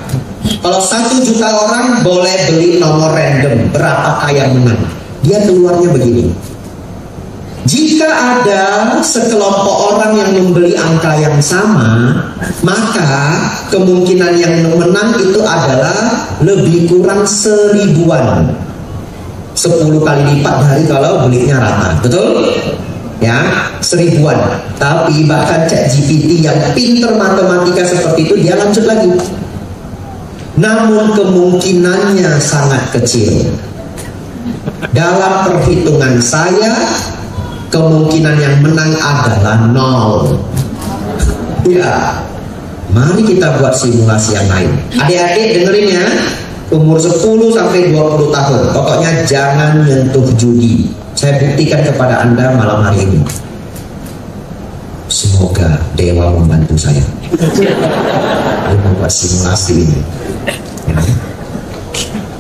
Kalau 1 juta orang boleh beli nomor random, berapa yang menang? Dia keluarnya begini. Jika ada sekelompok orang yang membeli angka yang sama, maka kemungkinan yang menang itu adalah lebih kurang 1000-an. 10 kali lipat dari kalau belinya rata, betul? Ya, 1000-an. Tapi bahkan ChatGPT yang pinter matematika seperti itu, dia lanjut lagi. Namun kemungkinannya sangat kecil. Dalam perhitungan saya, kemungkinan yang menang adalah 0. Ya, Mari kita buat simulasi yang lain. Adik-adik dengerin ya, umur 10 sampai 20 tahun, pokoknya jangan nyentuh judi. Saya buktikan kepada Anda malam hari ini. Semoga dewa membantu saya membuat simulasi ini. Ya.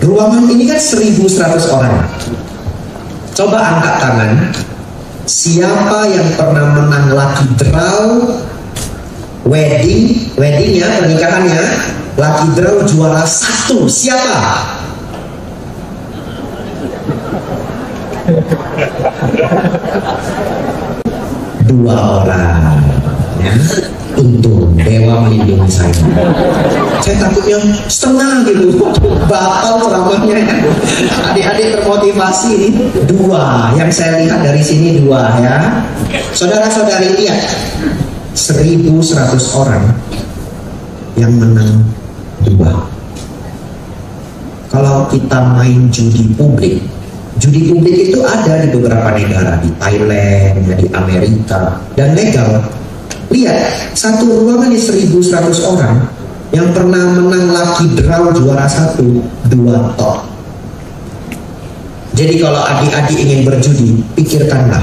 Ruangan ini kan 1.100 orang. Coba angkat tangan, siapa yang pernah menang lucky draw weddingnya, pernikahannya, lucky draw juara 1, siapa? Dua orang, ya. Untung dewa melindungi saya. Saya takutnya setengah gitu, batal ceramahnya. Adik-adik termotivasi ini. Dua, yang saya lihat dari sini dua ya. Saudara-saudari lihat, 1.100 orang yang menang dua. Kalau kita main judi publik itu ada di beberapa negara, di Thailand, di Amerika, dan legal. Lihat, satu ruangan di 1.100 orang yang pernah menang lucky draw juara 1, 2 top. Jadi kalau adik-adik ingin berjudi, pikirkanlah,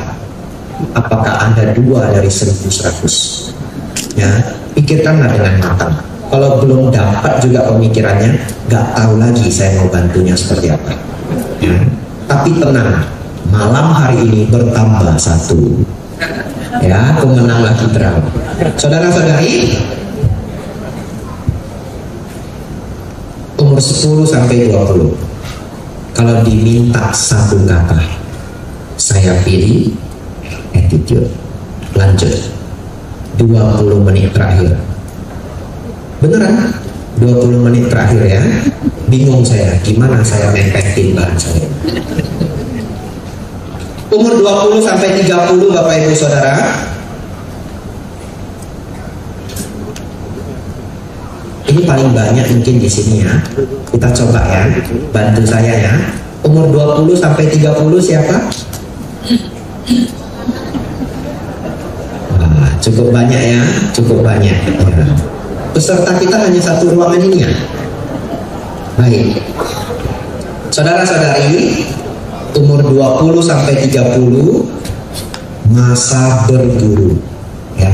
apakah Anda 2 dari 1.100? Ya, pikirkanlah dengan matang. Kalau belum dapat juga pemikirannya, gak tahu lagi saya mau bantunya seperti apa. Ya. Tapi tenang, malam hari ini bertambah 1. Ya, pemenang lucky draw. Saudara-saudari, umur 10 sampai 20. Kalau diminta satu kata, saya pilih attitude. Lanjut. 20 menit terakhir. Beneran? 20 menit terakhir ya. Bingung saya, gimana saya mepetkin bahan saya. Umur 20 sampai 30 Bapak Ibu Saudara. Ini paling banyak mungkin di sini ya. Kita coba ya, bantu saya ya. Umur 20 sampai 30 siapa? Wah, cukup banyak ya, cukup banyak. Ya. Peserta kita hanya satu ruangan ini ya. Baik. Saudara-saudari, umur 20 sampai 30 masa berguru ya,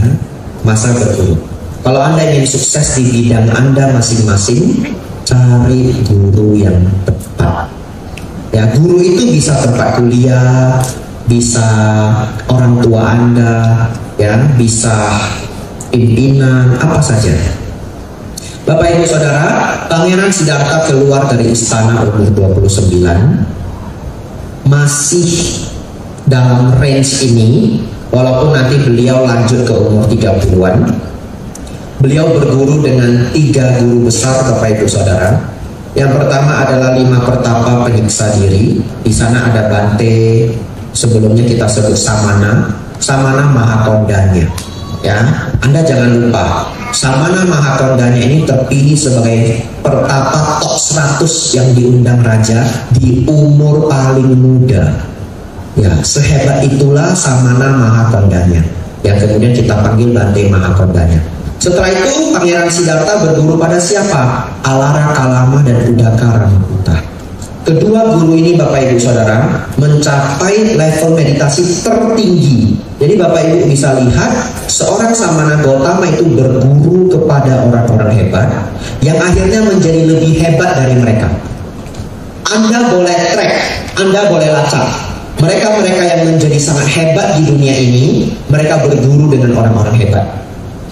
masa berguru. Kalau Anda ingin sukses di bidang Anda masing-masing, cari guru yang tepat. Ya, guru itu bisa tempat kuliah, bisa orang tua Anda, ya, bisa pimpinan, apa saja. Bapak Ibu Saudara, Pangeran Siddhartha keluar dari istana umur 29, masih dalam range ini, walaupun nanti beliau lanjut ke umur 30-an. Beliau berguru dengan 3 guru besar Bapak Ibu Saudara. Yang pertama adalah 5 pertapa penyiksa diri. Di sana ada Bante, sebelumnya kita sebut Samana Mahakondanya. Ya, Anda jangan lupa, Samana Mahakondanya ini terpilih sebagai pertapa top 100 yang diundang raja di umur paling muda. Ya, sehebat itulah Samana Mahakondanya, yang kemudian kita panggil Bante Mahakondanya. Setelah itu Pangeran Siddhartha berguru pada siapa? Alara Kalama dan Udaka Rambuta. Kedua guru ini Bapak Ibu Saudara mencapai level meditasi tertinggi. Jadi Bapak Ibu bisa lihat seorang Samana Gautama itu berguru kepada orang-orang hebat yang akhirnya menjadi lebih hebat dari mereka. Anda boleh track, Anda boleh lacak. Mereka-mereka yang menjadi sangat hebat di dunia ini, mereka berguru dengan orang-orang hebat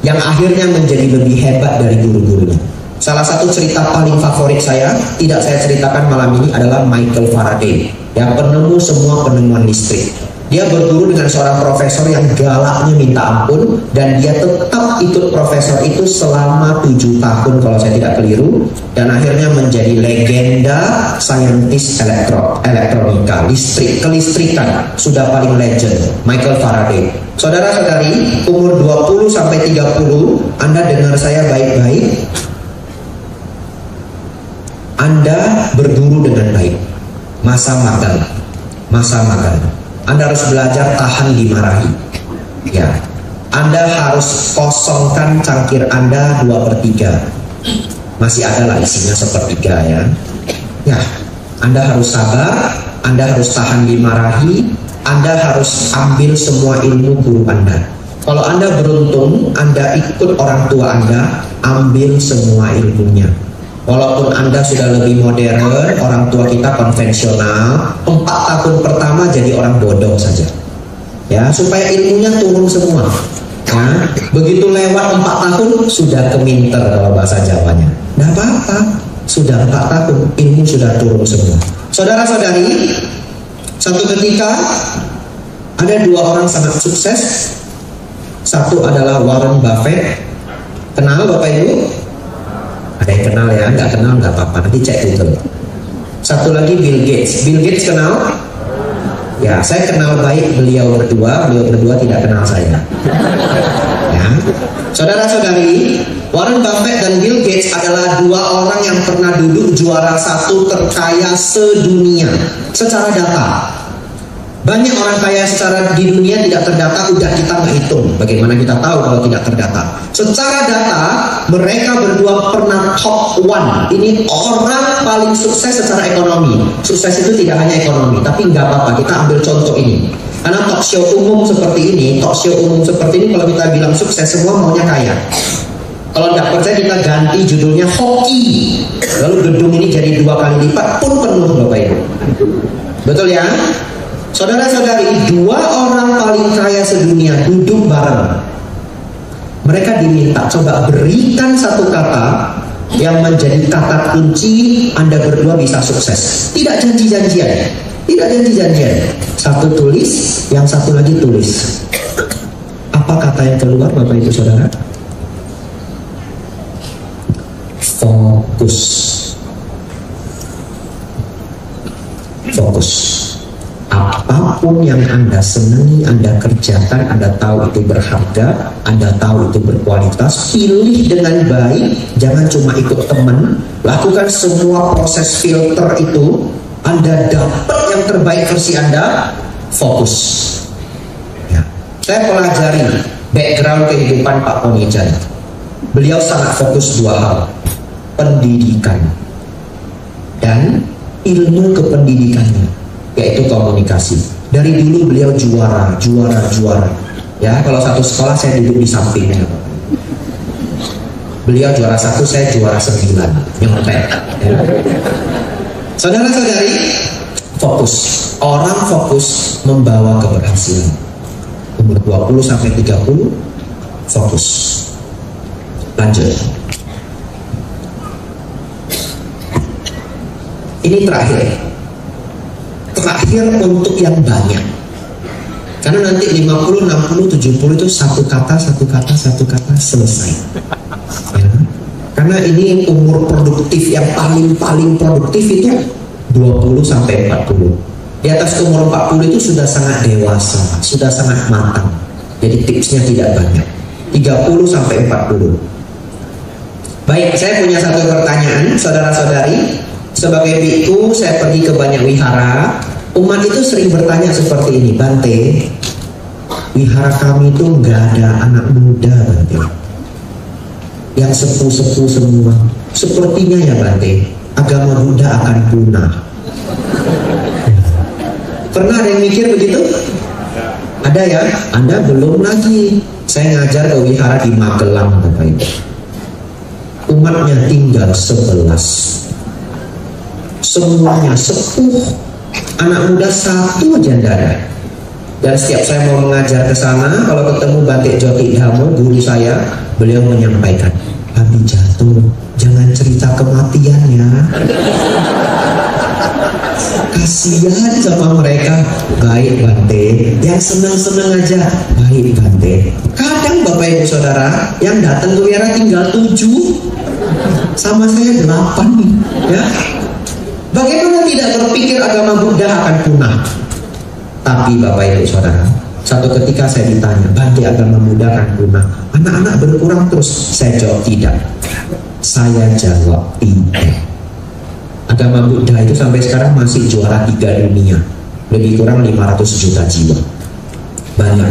yang akhirnya menjadi lebih hebat dari guru-gurunya. Salah satu cerita paling favorit saya, tidak saya ceritakan malam ini, adalah Michael Faraday, yang penemu semua penemuan listrik. Dia berguru dengan seorang profesor yang galaknya minta ampun, dan dia tetap ikut profesor itu selama 7 tahun kalau saya tidak keliru, dan akhirnya menjadi legenda saintis elektronika, kelistrikan, sudah paling legend, Michael Faraday. Saudara-saudari, umur 20 sampai 30, Anda dengar saya baik-baik, Anda berguru dengan baik. Masa magang. Anda harus belajar tahan dimarahi. Ya, Anda harus kosongkan cangkir Anda 2/3. Masih ada lah isinya 1/3 ya. Ya, Anda harus sabar, Anda harus tahan dimarahi, Anda harus ambil semua ilmu guru Anda. Kalau Anda beruntung, Anda ikut orang tua Anda, ambil semua ilmunya. Walaupun Anda sudah lebih modern, orang tua kita konvensional, 4 tahun pertama jadi orang bodoh saja. Ya, supaya ilmunya turun semua. Nah, begitu lewat 4 tahun, sudah keminter kalau bahasa Jawanya. Nggak apa-apa, sudah 4 tahun, ilmu sudah turun semua. Saudara-saudari, satu ketika ada 2 orang sangat sukses. Satu adalah Warren Buffett. Kenal Bapak Ibu? Ada yang kenal ya, nggak kenal nggak apa-apa, nanti cek Google. Satu lagi Bill Gates. Bill Gates kenal? Ya, saya kenal baik beliau berdua tidak kenal saya. Ya. Saudara-saudari, Warren Buffett dan Bill Gates adalah 2 orang yang pernah duduk juara 1 terkaya sedunia secara data. Banyak orang kaya secara di dunia tidak terdata, udah kita nggak hitung. Bagaimana kita tahu kalau tidak terdata? Secara data, mereka berdua pernah top 1. Ini orang paling sukses secara ekonomi. Sukses itu tidak hanya ekonomi, tapi nggak apa-apa. Kita ambil contoh ini. Karena talk show umum seperti ini, kalau kita bilang sukses, semua maunya kaya. Kalau nggak percaya kita ganti judulnya hoki. Lalu gedung ini jadi 2 kali lipat pun penuh Bapak Ibu. Betul ya? Saudara-saudari, 2 orang paling kaya sedunia duduk bareng. Mereka diminta coba berikan satu kata yang menjadi kata kunci Anda berdua bisa sukses. Tidak janji-janjian. Satu tulis, yang satu lagi tulis. Apa kata yang keluar Bapak Ibu Saudara? Fokus. Apapun yang Anda senangi, Anda kerjakan, Anda tahu itu berharga, Anda tahu itu berkualitas, pilih dengan baik, jangan cuma ikut teman, lakukan semua proses filter itu, Anda dapat yang terbaik versi Anda, fokus. Ya. Saya pelajari background kehidupan Pak Ponijan. Beliau sangat fokus 2 hal, pendidikan dan ilmu kependidikannya, yaitu komunikasi. Dari dulu beliau juara. Ya, kalau satu sekolah saya duduk di sampingnya. Beliau juara 1, saya juara 9. Nyontek. Ya. Saudara-saudari, fokus. Orang fokus membawa keberhasilan. Umur 20 sampai 30, fokus. Lanjut. Ini terakhir untuk yang banyak, karena nanti 50, 60, 70 itu satu kata selesai ya. Karena ini umur produktif yang paling produktif itu 20 sampai 40. Di atas umur 40 itu sudah sangat dewasa, sudah sangat matang, jadi tipsnya tidak banyak. 30 sampai 40. Baik, saya punya satu pertanyaan saudara-saudari. Sebagai biku, saya pergi ke banyak wihara. Umat itu sering bertanya seperti ini, Bante, wihara kami itu nggak ada anak muda, Bante. Yang sepuh-sepuh semua. Sepertinya ya Bante, agama Buddha akan punah. Pernah ada yang mikir begitu? Ada ya? Anda belum lagi. Saya ngajar ke wihara di Magelang, Bapak Ibu. Umatnya tinggal 11. Semuanya sepuh, anak muda 1 aja nggak ada. Dan setiap saya mau mengajar ke sana, kalau ketemu Bante Joti Dhammo, guru saya, beliau menyampaikan, Abi jatuh, jangan cerita kematian ya. Kasihan sama mereka. Baik Bante, yang senang-senang aja. Baik Bante. Kadang Bapak Ibu Saudara, yang datang ke wihara tinggal 7, sama saya 8 ya. Bagaimana tidak berpikir agama Buddha akan punah? Tapi Bapak Ibu Saudara, satu ketika saya ditanya, Bante, agama Buddha akan punah, anak-anak berkurang terus? Saya jawab tidak. Saya jawab tidak. Agama Buddha itu sampai sekarang masih juara 3 dunia, lebih kurang 500 juta jiwa. Banyak.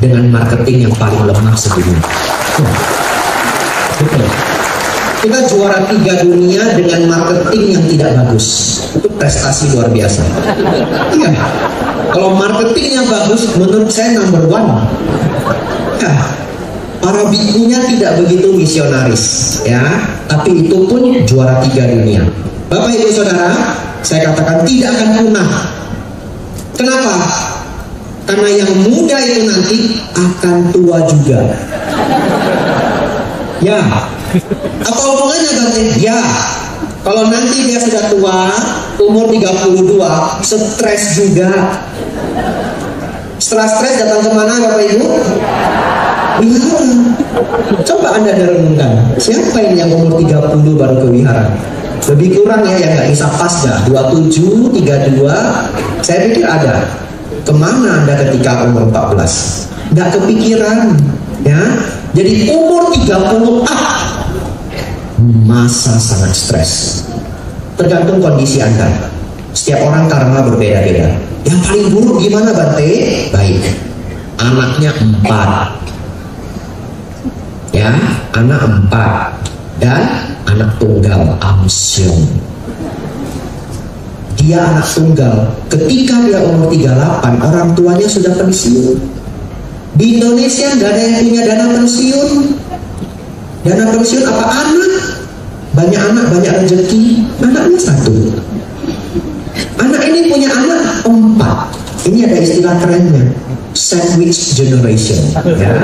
dengan marketing yang paling lemah sedunia. Betul. Kita juara 3 dunia dengan marketing yang tidak bagus. Itu prestasi luar biasa. Iya. Kalau marketingnya bagus, menurut saya number 1. Ya. Para bikunya tidak begitu misionaris, ya. Tapi itu pun juara 3 dunia. Bapak Ibu Saudara, saya katakan tidak akan punah. Kenapa? Karena yang muda itu nanti akan tua juga. Ya. Apa hubungannya Bante? Ya. Kalau nanti dia sudah tua, umur 32, stres juga. Setelah stres datang kemana Bapak Ibu? Wihara. Coba Anda renungkan, siapa ini yang umur 30 baru ke wihara? Lebih kurang ya, yang nggak bisa pas dah. 27, 32, saya pikir ada. Kemana Anda ketika umur 14? Nggak kepikiran, ya. Jadi umur 30 masa sangat stres. Tergantung kondisi Anda. Setiap orang karma berbeda-beda. Yang paling buruk gimana Bante? Baik. Anaknya 4. Ya, anak 4 dan anak tunggal Amsyong. Dia anak tunggal. Ketika dia umur 38, orang tuanya sudah pensiun. Di Indonesia nggak ada yang punya dana pensiun. Dana pensiun apa? Anak. Banyak anak, banyak rezeki. Anaknya 1. Anak ini punya anak 4. Ini ada istilah kerennya, sandwich generation. Ya.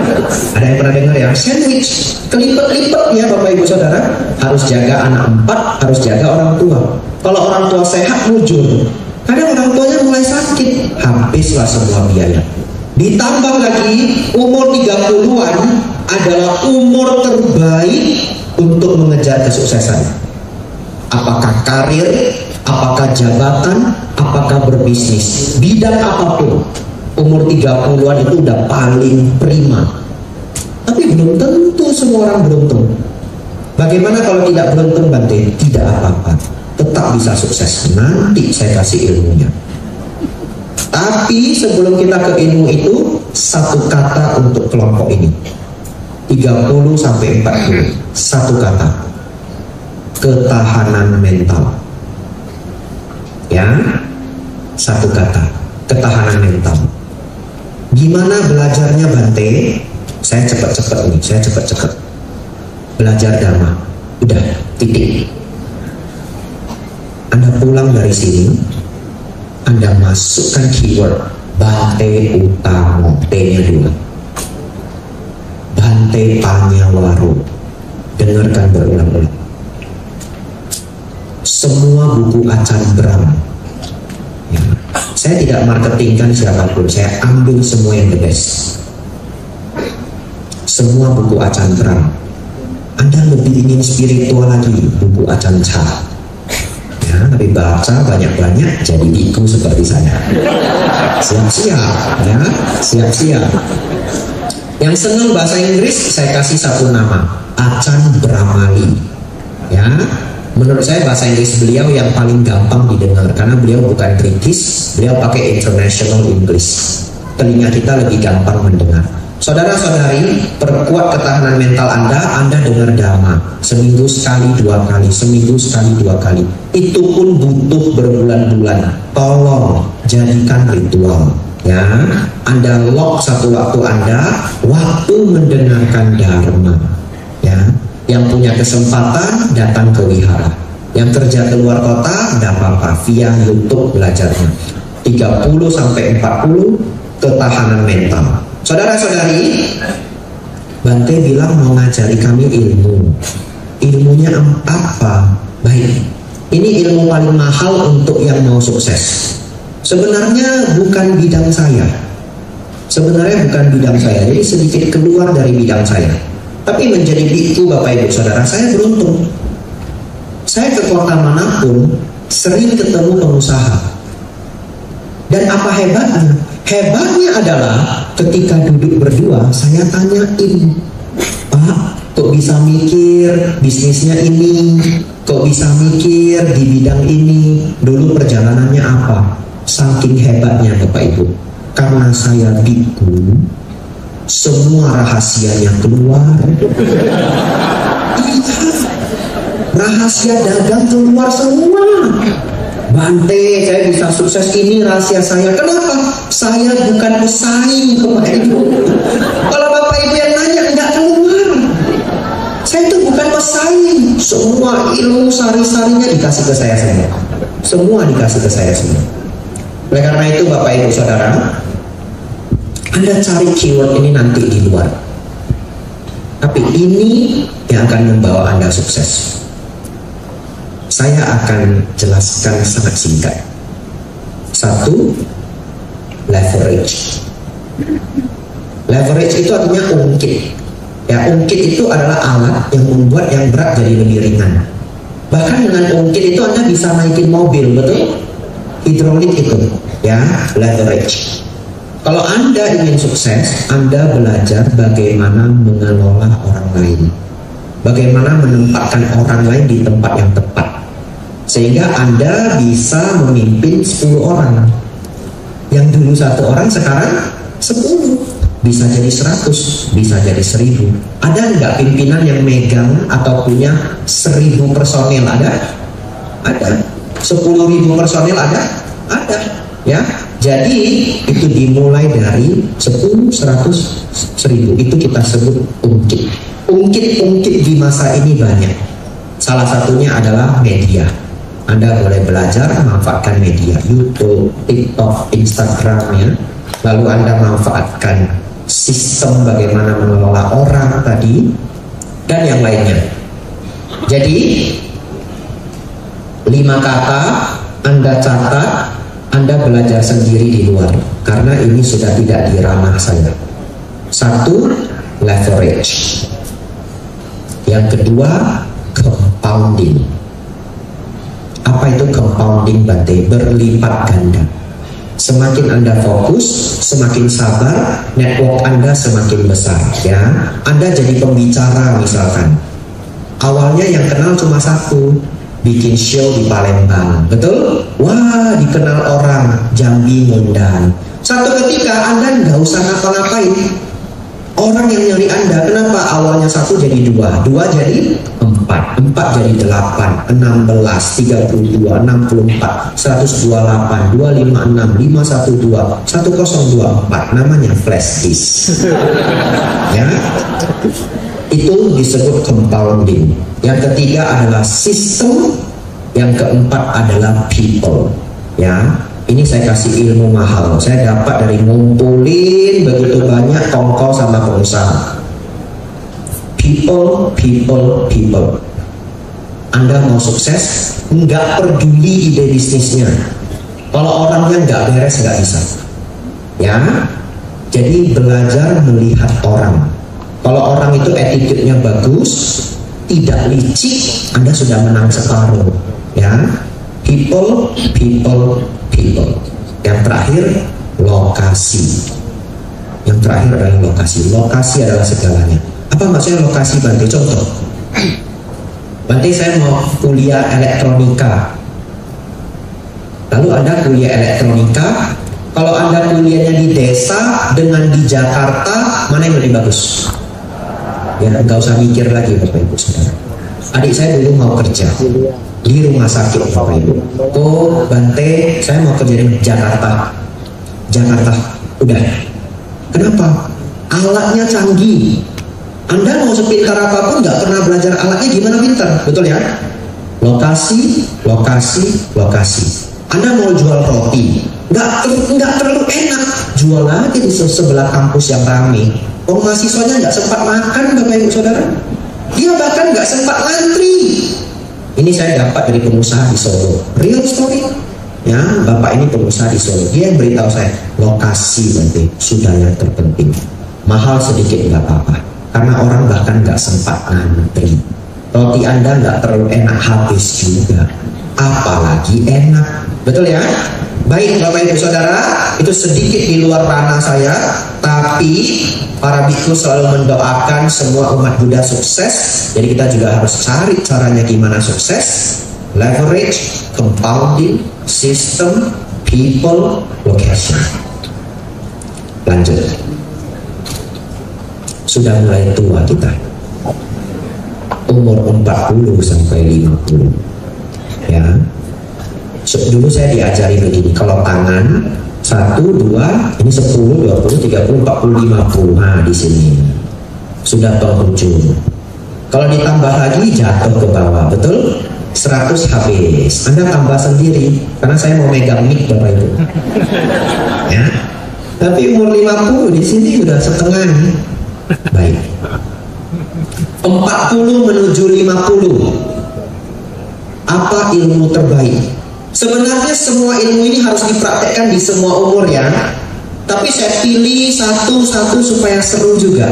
Ada yang pernah dengar ya? Sandwich, kelipet-lipet ya Bapak Ibu Saudara. Harus jaga anak 4, harus jaga orang tua. Kalau orang tua sehat, mujur. Kadang orang tuanya mulai sakit, habislah semua biaya. Ditambah lagi, umur 30-an adalah umur terbaik untuk mengejar kesuksesan. Apakah karir, apakah jabatan, apakah berbisnis, bidang apapun, umur 30-an itu udah paling prima. Tapi belum tentu semua orang beruntung. Bagaimana kalau tidak beruntung Bante? Tidak apa-apa, tetap bisa sukses. Nanti saya kasih ilmunya. Tapi sebelum kita ke ilmu itu, satu kata untuk kelompok ini. 30 sampai 40, satu kata. Ketahanan mental. Ya, satu kata, ketahanan mental. Gimana belajarnya Bante? Saya cepat-cepat nih, saya cepat-cepat. Belajar Dhamma, udah titik. Anda pulang dari sini, Anda masukkan keyword Bante Utamo, T-nya 2. Bante Panyawaro. Dengarkan berulang-ulang. Semua buku Acan Bram. Ya. Saya tidak marketingkan siapapun, saya ambil semua yang the best. Semua buku Acan Bram. Anda lebih ingin spiritual lagi, buku Acan Cha. Ya, tapi baca banyak-banyak jadi biku seperti saya. Siap-siap, ya, siap-siap. Yang senang bahasa Inggris, saya kasih satu nama, Acan Bramali. Ya. Menurut saya bahasa Inggris beliau yang paling gampang didengar karena beliau bukan British, beliau pakai international English. Telinga kita lebih gampang mendengar. Saudara-saudari, perkuat ketahanan mental Anda dengar Dhamma seminggu sekali 2 kali, seminggu sekali 2 kali. Itu pun butuh berbulan-bulan. Tolong jadikan ritual. Ya, Anda lock satu waktu Anda, waktu mendengarkan Dharma. Ya. Yang punya kesempatan datang ke wihara. Yang kerja ke luar kota tidak apa-apa, via YouTube belajarnya. 30 sampai 40 ketahanan mental. Saudara-saudari, Bante bilang mau ngajari kami ilmu. Ilmunya apa? Baik. Ini ilmu paling mahal untuk yang mau sukses. Sebenarnya bukan bidang saya. Jadi sedikit keluar dari bidang saya. Tapi menjadi biku Bapak Ibu Saudara, saya beruntung. Saya ke kota manapun sering ketemu pengusaha. Dan apa hebatnya? Hebatnya adalah ketika duduk berdua, saya tanyain, Pak, kok bisa mikir bisnisnya ini? Kok bisa mikir di bidang ini? Dulu perjalanannya apa? Saking hebatnya Bapak Ibu. Karena saya biku, semua rahasianya keluar. Rahasia dagang keluar semua. Bante, saya bisa sukses, ini rahasia saya. Kenapa? Saya bukan pesaing Bapak Ibu. Kalau Bapak Ibu yang nanya, enggak keluar. Saya itu bukan pesaing. Semua ilmu sari-sarinya dikasih ke saya semua. Semua dikasih ke saya semua. Oleh karena itu Bapak Ibu Saudara, Anda cari keyword ini nanti di luar. Tapi ini yang akan membawa Anda sukses. Saya akan jelaskan sangat singkat. 1. Leverage. Leverage itu artinya ungkit. Ya, ungkit itu adalah alat yang membuat yang berat jadi lebih ringan. Bahkan dengan ungkit itu Anda bisa naikin mobil, betul? Hidrolik itu, ya, leverage. Kalau Anda ingin sukses, Anda belajar bagaimana mengelola orang lain. Bagaimana menempatkan orang lain di tempat yang tepat. Sehingga Anda bisa memimpin 10 orang. Yang dulu 1 orang, sekarang 10. Bisa jadi 100, bisa jadi 1000. Ada nggak pimpinan yang megang atau punya 1000 personil? Ada? Ada. 10.000 personil ada? Ada. Ya. Jadi itu dimulai dari 10, 100, 1000. Itu kita sebut ungkit. Ungkit-ungkit di masa ini banyak. Salah satunya adalah media. Anda boleh belajar manfaatkan media, YouTube, TikTok, Instagram, ya. Lalu Anda manfaatkan sistem bagaimana mengelola orang tadi dan yang lainnya. Jadi 5 kata Anda catat, Anda belajar sendiri di luar karena ini sudah tidak di ranah saya. 1. Leverage. Yang kedua, compounding. Apa itu compounding, Bante? Berlipat ganda. Semakin Anda fokus, semakin sabar, network Anda semakin besar, ya. Anda jadi pembicara misalkan. Awalnya yang kenal cuma 1, bikin show di Palembang, betul? Wah, dikenal orang, Jambi ngundang. Satu ketika Anda nggak usah ngapa-ngapain, orang yang nyari Anda. Kenapa? Awalnya 1 jadi 2, 2 jadi 4, 4 jadi 8, 16, 32, 64, 128, 256, 512, 1024. Namanya flash disk. Ya, itu disebut compounding. Yang ketiga adalah sistem. Yang keempat adalah people. Ya, ini saya kasih ilmu mahal. Saya dapat dari ngumpulin begitu banyak tongkol sama pengusaha. People, people, people. Anda mau sukses, nggak peduli ide bisnisnya. Kalau orangnya nggak beres, nggak bisa. Ya, jadi belajar melihat orang. Kalau orang itu attitude-nya bagus, tidak licik, Anda sudah menang separuh. Ya, people, people, people. Yang terakhir, lokasi. Yang terakhir adalah lokasi. Lokasi adalah segalanya. Apa maksudnya lokasi, Bante? Contoh, Bante, saya mau kuliah elektronika. Lalu Anda kuliah elektronika. Kalau Anda kuliahnya di desa dengan di Jakarta, mana yang lebih bagus? Ya, nggak usah mikir lagi, Bapak Ibu Saudara. Adik saya dulu mau kerja di rumah sakit, Bapak Ibu. Oh, Bante, saya mau kerja di Jakarta. Jakarta, udah. Kenapa? Alatnya canggih. Anda mau sepintar apapun, nggak pernah belajar alatnya, gimana pintar? Betul ya? Lokasi, lokasi, lokasi. Anda mau jual roti, nggak terlalu enak, jual aja di sebelah kampus yang ramai. Mahasiswanya nggak sempat makan, Bapak Ibu Saudara. Dia bahkan nggak sempat ngantri. Ini saya dapat dari pengusaha di Solo, real story. Ya, Bapak ini pengusaha di Solo. Dia yang beritahu saya, lokasi nanti sudah yang terpenting. Mahal sedikit nggak apa-apa, karena orang bahkan nggak sempat ngantri. Roti Anda nggak terlalu enak, habis juga. Apalagi enak, betul ya? Baik Bapak Ibu Saudara, itu sedikit di luar ranah saya, tapi para biku selalu mendoakan semua umat Buddha sukses. Jadi kita juga harus cari caranya gimana sukses. Leverage, compounding, system, people, location. Lanjut. sudah mulai tua kita. Umur 40 sampai 50. Ya. Dulu saya diajari begini, kalau tangan 1, 2, ini 10, 20, 30, 40, 50. Nah, di sini sudah penghujung. Kalau ditambah lagi jatuh ke bawah, betul? 100 habis. Anda tambah sendiri, karena saya mau megang mic Bapak Ibu. Ya. Tapi umur 50 di sini udah setengah nih. Baik. 40 menuju 50. Apa ilmu terbaik? Sebenarnya semua ilmu ini harus dipraktekkan di semua umur ya. Tapi saya pilih satu-satu supaya seru juga.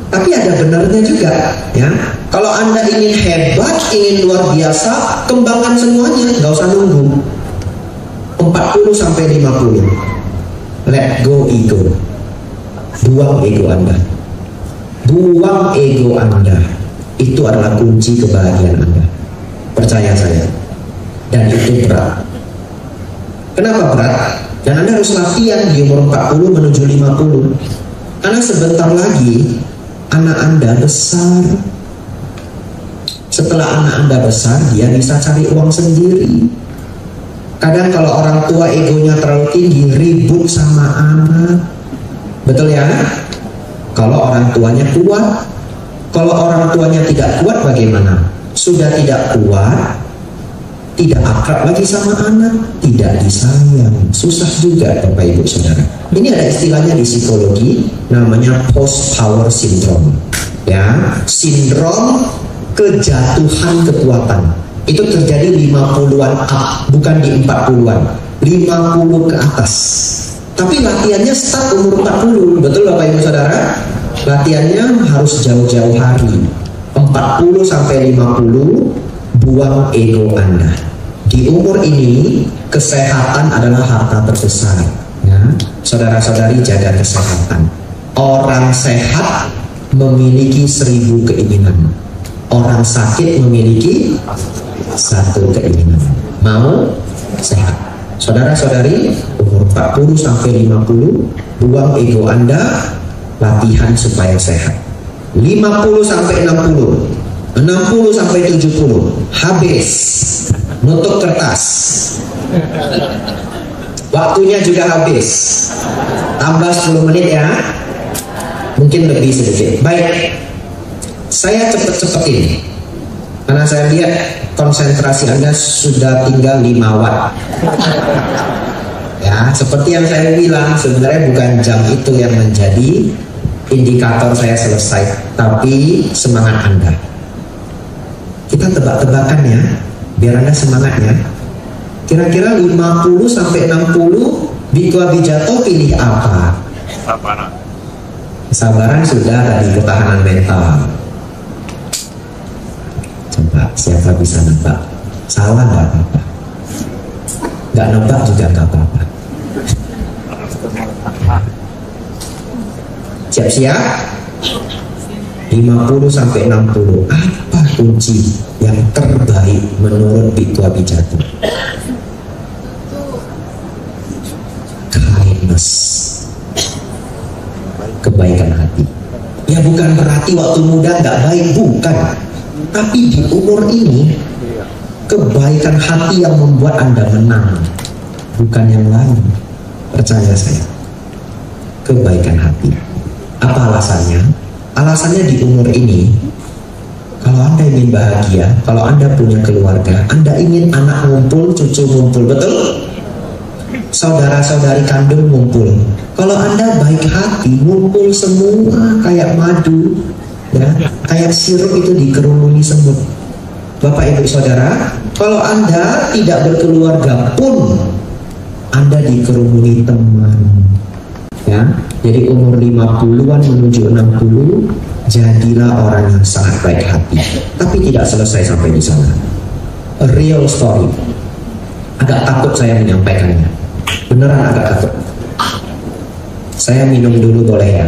Tapi ada benarnya juga ya. Kalau Anda ingin hebat, ingin luar biasa, kembangkan semuanya, nggak usah nunggu. 40 sampai 50. Let go ego. Buang ego Anda. Buang ego Anda. Itu adalah kunci kebahagiaan Anda. Percaya saya. Dan itu berat. Kenapa berat? Dan Anda harus latihan di umur 40 menuju 50. Karena sebentar lagi anak Anda besar. Setelah anak Anda besar, dia bisa cari uang sendiri. Kadang kalau orang tua egonya terlalu tinggi, ribut sama anak. Betul ya? Kalau orang tuanya kuat. Kalau orang tuanya tidak kuat bagaimana? Sudah tidak kuat, tidak akrab lagi sama anak, tidak disayang, susah juga Bapak Ibu Saudara. Ini ada istilahnya di psikologi, namanya post power syndrome. Ya, sindrom kejatuhan kekuatan. Itu terjadi 50-an up, bukan di 40-an. 50 ke atas. Tapi latihannya start umur 40, betul Bapak Ibu Saudara? Latihannya harus jauh-jauh hari. 40 sampai 50, buang ego Anda. Di umur ini, kesehatan adalah harta terbesar. Ya. Saudara-saudari, jaga kesehatan. Orang sehat memiliki 1000 keinginan. Orang sakit memiliki 1 keinginan. Mau sehat. Saudara-saudari, umur 40 sampai 50, buang ego Anda, latihan supaya sehat. 50 sampai 60, 60 sampai 70, habis. Nutup kertas. Waktunya juga habis. Tambah 10 menit ya. Mungkin lebih sedikit. Baik. Saya cepet-cepetin. Karena saya lihat konsentrasi Anda sudah tinggal 5 watt. Ya, seperti yang saya bilang, sebenarnya bukan jam itu yang menjadi indikator saya selesai, tapi semangat Anda. Kita tebak-tebakan ya, biar Anda semangatnya. Kira-kira 50 sampai 60 Biko Abijato pilih apa? Sabaran. Kesabaran sudah, tadi ketahanan mental. Coba siapa bisa nebak? Salah nggak apa-apa. Nggak nebak juga nggak apa-apa. Siap-siap. 50 sampai 60. Apa kunci yang terbaik menurut Biko Abijato? Kindness. Kebaikan hati. Ya bukan berarti waktu muda nggak baik, bukan. Tapi di umur ini, kebaikan hati yang membuat Anda menang, bukan yang lain. Percaya saya. Kebaikan hati. Apa alasannya? Alasannya di umur ini, kalau Anda ingin bahagia, kalau Anda punya keluarga, Anda ingin anak ngumpul, cucu ngumpul, betul? Saudara-saudari kandung ngumpul. Kalau Anda baik hati, ngumpul semua kayak madu, ya, kayak sirup itu dikerumuni semut. Bapak Ibu Saudara, kalau Anda tidak berkeluarga pun, Anda dikerumuni teman. Ya, jadi umur 50-an menuju 60, jadilah orang yang sangat baik hati. Tapi tidak selesai sampai di sana. A real story. Agak takut saya menyampaikannya. Beneran agak takut. Saya minum dulu boleh ya?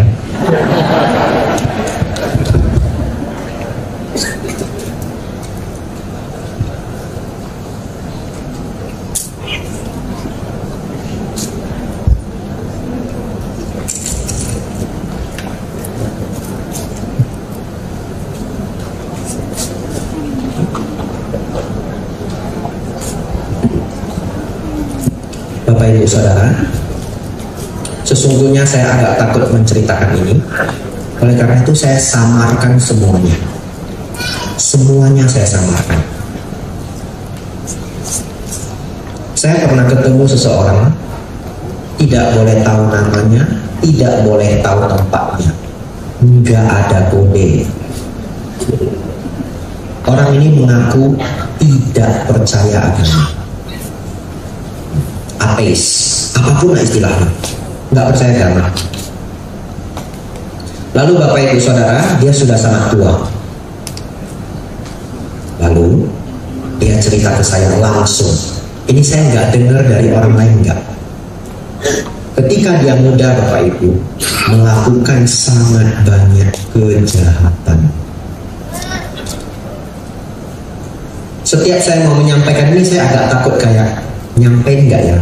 Bapak Ibu Saudara, sesungguhnya saya agak takut menceritakan ini. Oleh karena itu saya samarkan semuanya. Semuanya saya samarkan. Saya pernah ketemu seseorang, tidak boleh tahu namanya, tidak boleh tahu tempatnya, nggak ada kode. Orang ini mengaku tidak percaya agama, ateis, apapun istilahnya, nggak percaya agama. Lalu Bapak Ibu Saudara, dia sudah sangat tua. Lalu dia cerita ke saya langsung. Ini saya nggak dengar dari orang lain, nggak. Ketika dia muda, Bapak Ibu, melakukan sangat banyak kejahatan. Setiap saya mau menyampaikan ini, saya agak takut kayak nyampein nggak ya,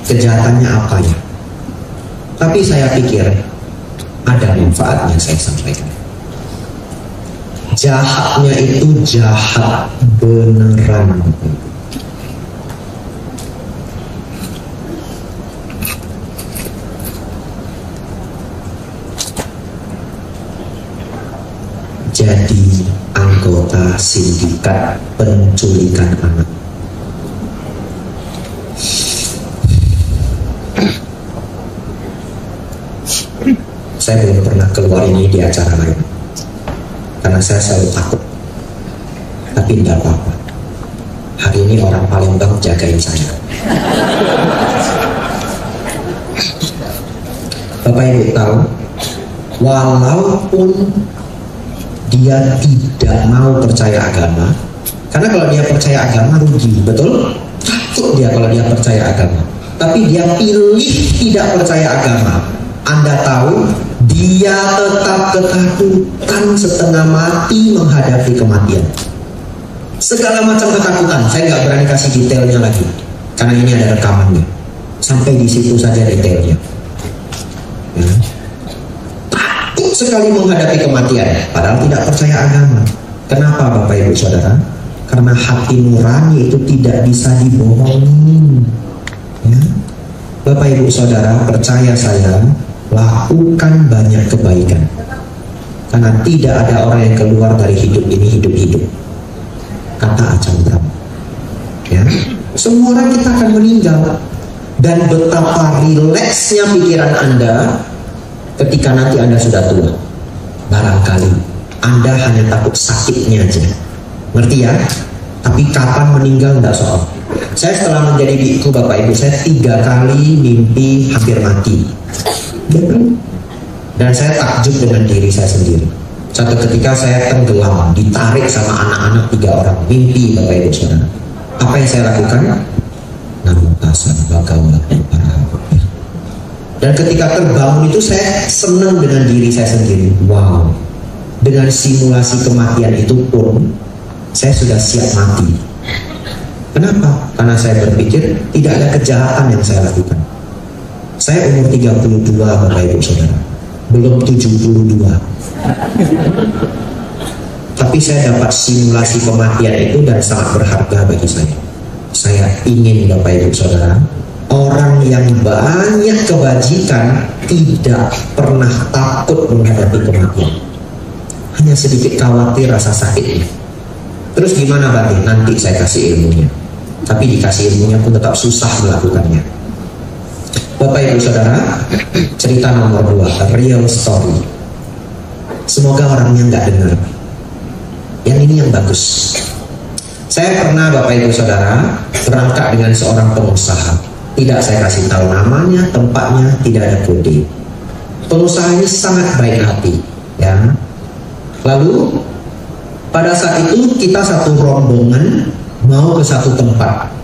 kejahatannya apa ya. Tapi saya pikir ada manfaatnya saya sampaikan. Jahatnya itu jahat beneran. Jadi anggota sindikat penculikan anak. Saya belum pernah keluar ini di acara lain, karena saya selalu takut. Tapi tidak apa-apa. Hari ini orang Palembang jagain saya. Bapak Ibu tahu, walaupun dia tidak mau percaya agama, karena kalau dia percaya agama rugi, betul? Takut dia kalau dia percaya agama. Tapi dia pilih tidak percaya agama. Anda tahu, dia tetap ketakutan setengah mati menghadapi kematian. Segala macam ketakutan. Saya nggak berani kasih detailnya lagi, karena ini ada rekamannya. Sampai di situ saja detailnya. Ya. Takut sekali menghadapi kematian, padahal tidak percaya agama. Kenapa Bapak Ibu Saudara? Karena hati nurani itu tidak bisa dibohongi. Ya. Bapak Ibu Saudara, percaya saya, lakukan banyak kebaikan, karena tidak ada orang yang keluar dari hidup ini hidup-hidup, kata Acang Bram. Ya, semua orang kita akan meninggal, dan betapa rileksnya pikiran Anda ketika nanti Anda sudah tua. Barangkali Anda hanya takut sakitnya aja, ngerti ya? Tapi kapan meninggal tidak soal. Saya setelah menjadi biku Bapak Ibu, saya 3 kali mimpi hampir mati. Dan saya takjub dengan diri saya sendiri. Satu ketika saya tenggelam, ditarik sama anak-anak 3 orang, mimpi Bapak Ibu Saudara. Apa yang saya lakukan? Namo tassa bhagavato arahato. Dan ketika terbangun itu saya senang dengan diri saya sendiri. Wow, dengan simulasi kematian itu pun saya sudah siap mati. Kenapa? Karena saya berpikir tidak ada kejahatan yang saya lakukan. Saya umur 32 Bapak Ibu Saudara, belum 72. Tapi saya dapat simulasi kematian itu dan sangat berharga bagi saya. Saya ingin Bapak Ibu Saudara, orang yang banyak kebajikan tidak pernah takut menghadapi kematian. Hanya sedikit khawatir rasa sakitnya. Terus gimana berarti? Nanti saya kasih ilmunya. Tapi dikasih ilmunya pun tetap susah melakukannya. Bapak Ibu Saudara, cerita nomor 2, real story. Semoga orangnya nggak dengar. Yang ini yang bagus. Saya pernah Bapak Ibu Saudara berangkat dengan seorang pengusaha. Tidak saya kasih tahu namanya, tempatnya, tidak ada kode. Pengusaha ini sangat baik hati, ya. Lalu pada saat itu kita satu rombongan mau ke satu tempat.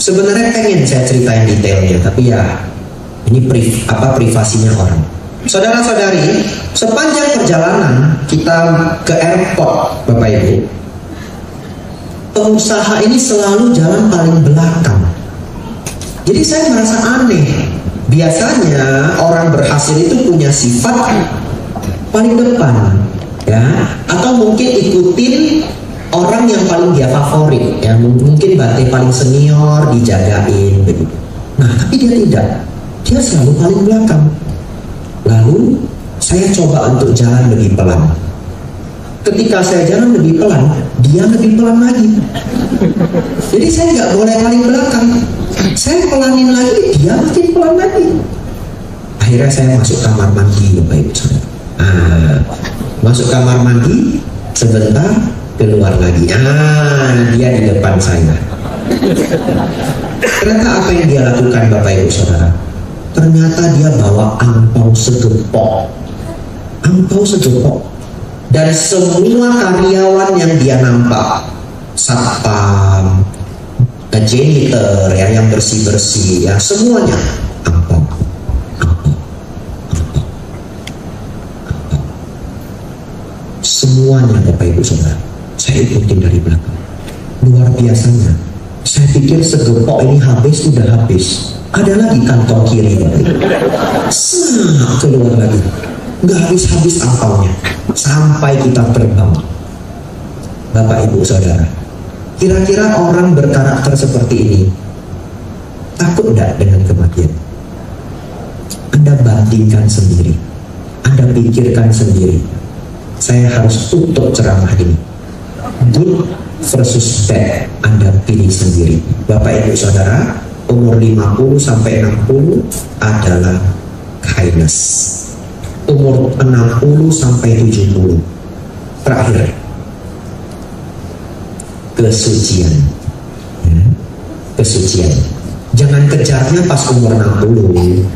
Sebenarnya pengen saya ceritain detailnya, tapi ya ini privasinya orang. Saudara-saudari, sepanjang perjalanan kita ke airport, Bapak Ibu, pengusaha ini selalu jalan paling belakang. Jadi saya merasa aneh. Biasanya orang berhasil itu punya sifat paling depan, ya, atau mungkin ikutin orang yang paling dia favorit, ya, mungkin berarti paling senior dijagain begitu. Nah, tapi dia tidak. Dia selalu paling belakang. Lalu saya coba untuk jalan lebih pelan. Ketika saya jalan lebih pelan, dia lebih pelan lagi. Jadi saya nggak boleh paling belakang. Saya pelanin lagi, dia makin pelan lagi. Akhirnya saya masuk kamar mandi, Bapak Ibu Saudara. Masuk kamar mandi, sebentar keluar lagi. Dia di depan saya. Ternyata apa yang dia lakukan, Bapak Ibu Saudara? Ternyata dia bawa angpau segepok. Angpau segepok. Dan semua karyawan yang dia nampak, satpam, janitor ya, yang bersih-bersih ya, semuanya angpau. Semuanya, Bapak Ibu Saudara. Saya ikutin dari belakang. Luar biasanya. Saya pikir segepok ini habis, sudah habis. Ada lagi kantong kiri, keluar lagi. Nggak habis-habis angpaunya. Sampai kita terbang. Bapak Ibu Saudara, kira-kira orang berkarakter seperti ini takut enggak dengan kematian? Anda bandingkan sendiri, Anda pikirkan sendiri. Saya harus tutup ceramah ini. Good versus bad, Anda pilih sendiri. Bapak Ibu Saudara, umur 50 sampai 60 adalah kindness. Umur 60 sampai 70 terakhir kesucian. Kesucian. Jangan kejarnya pas umur 60.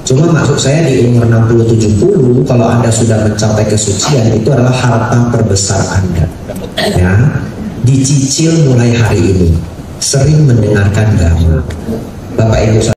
Cuma maksud saya di umur 60-70, kalau Anda sudah mencapai kesucian, itu adalah harta terbesar Anda. Ya, dicicil mulai hari ini. Sering mendengarkan dhamma. Bapak Ibu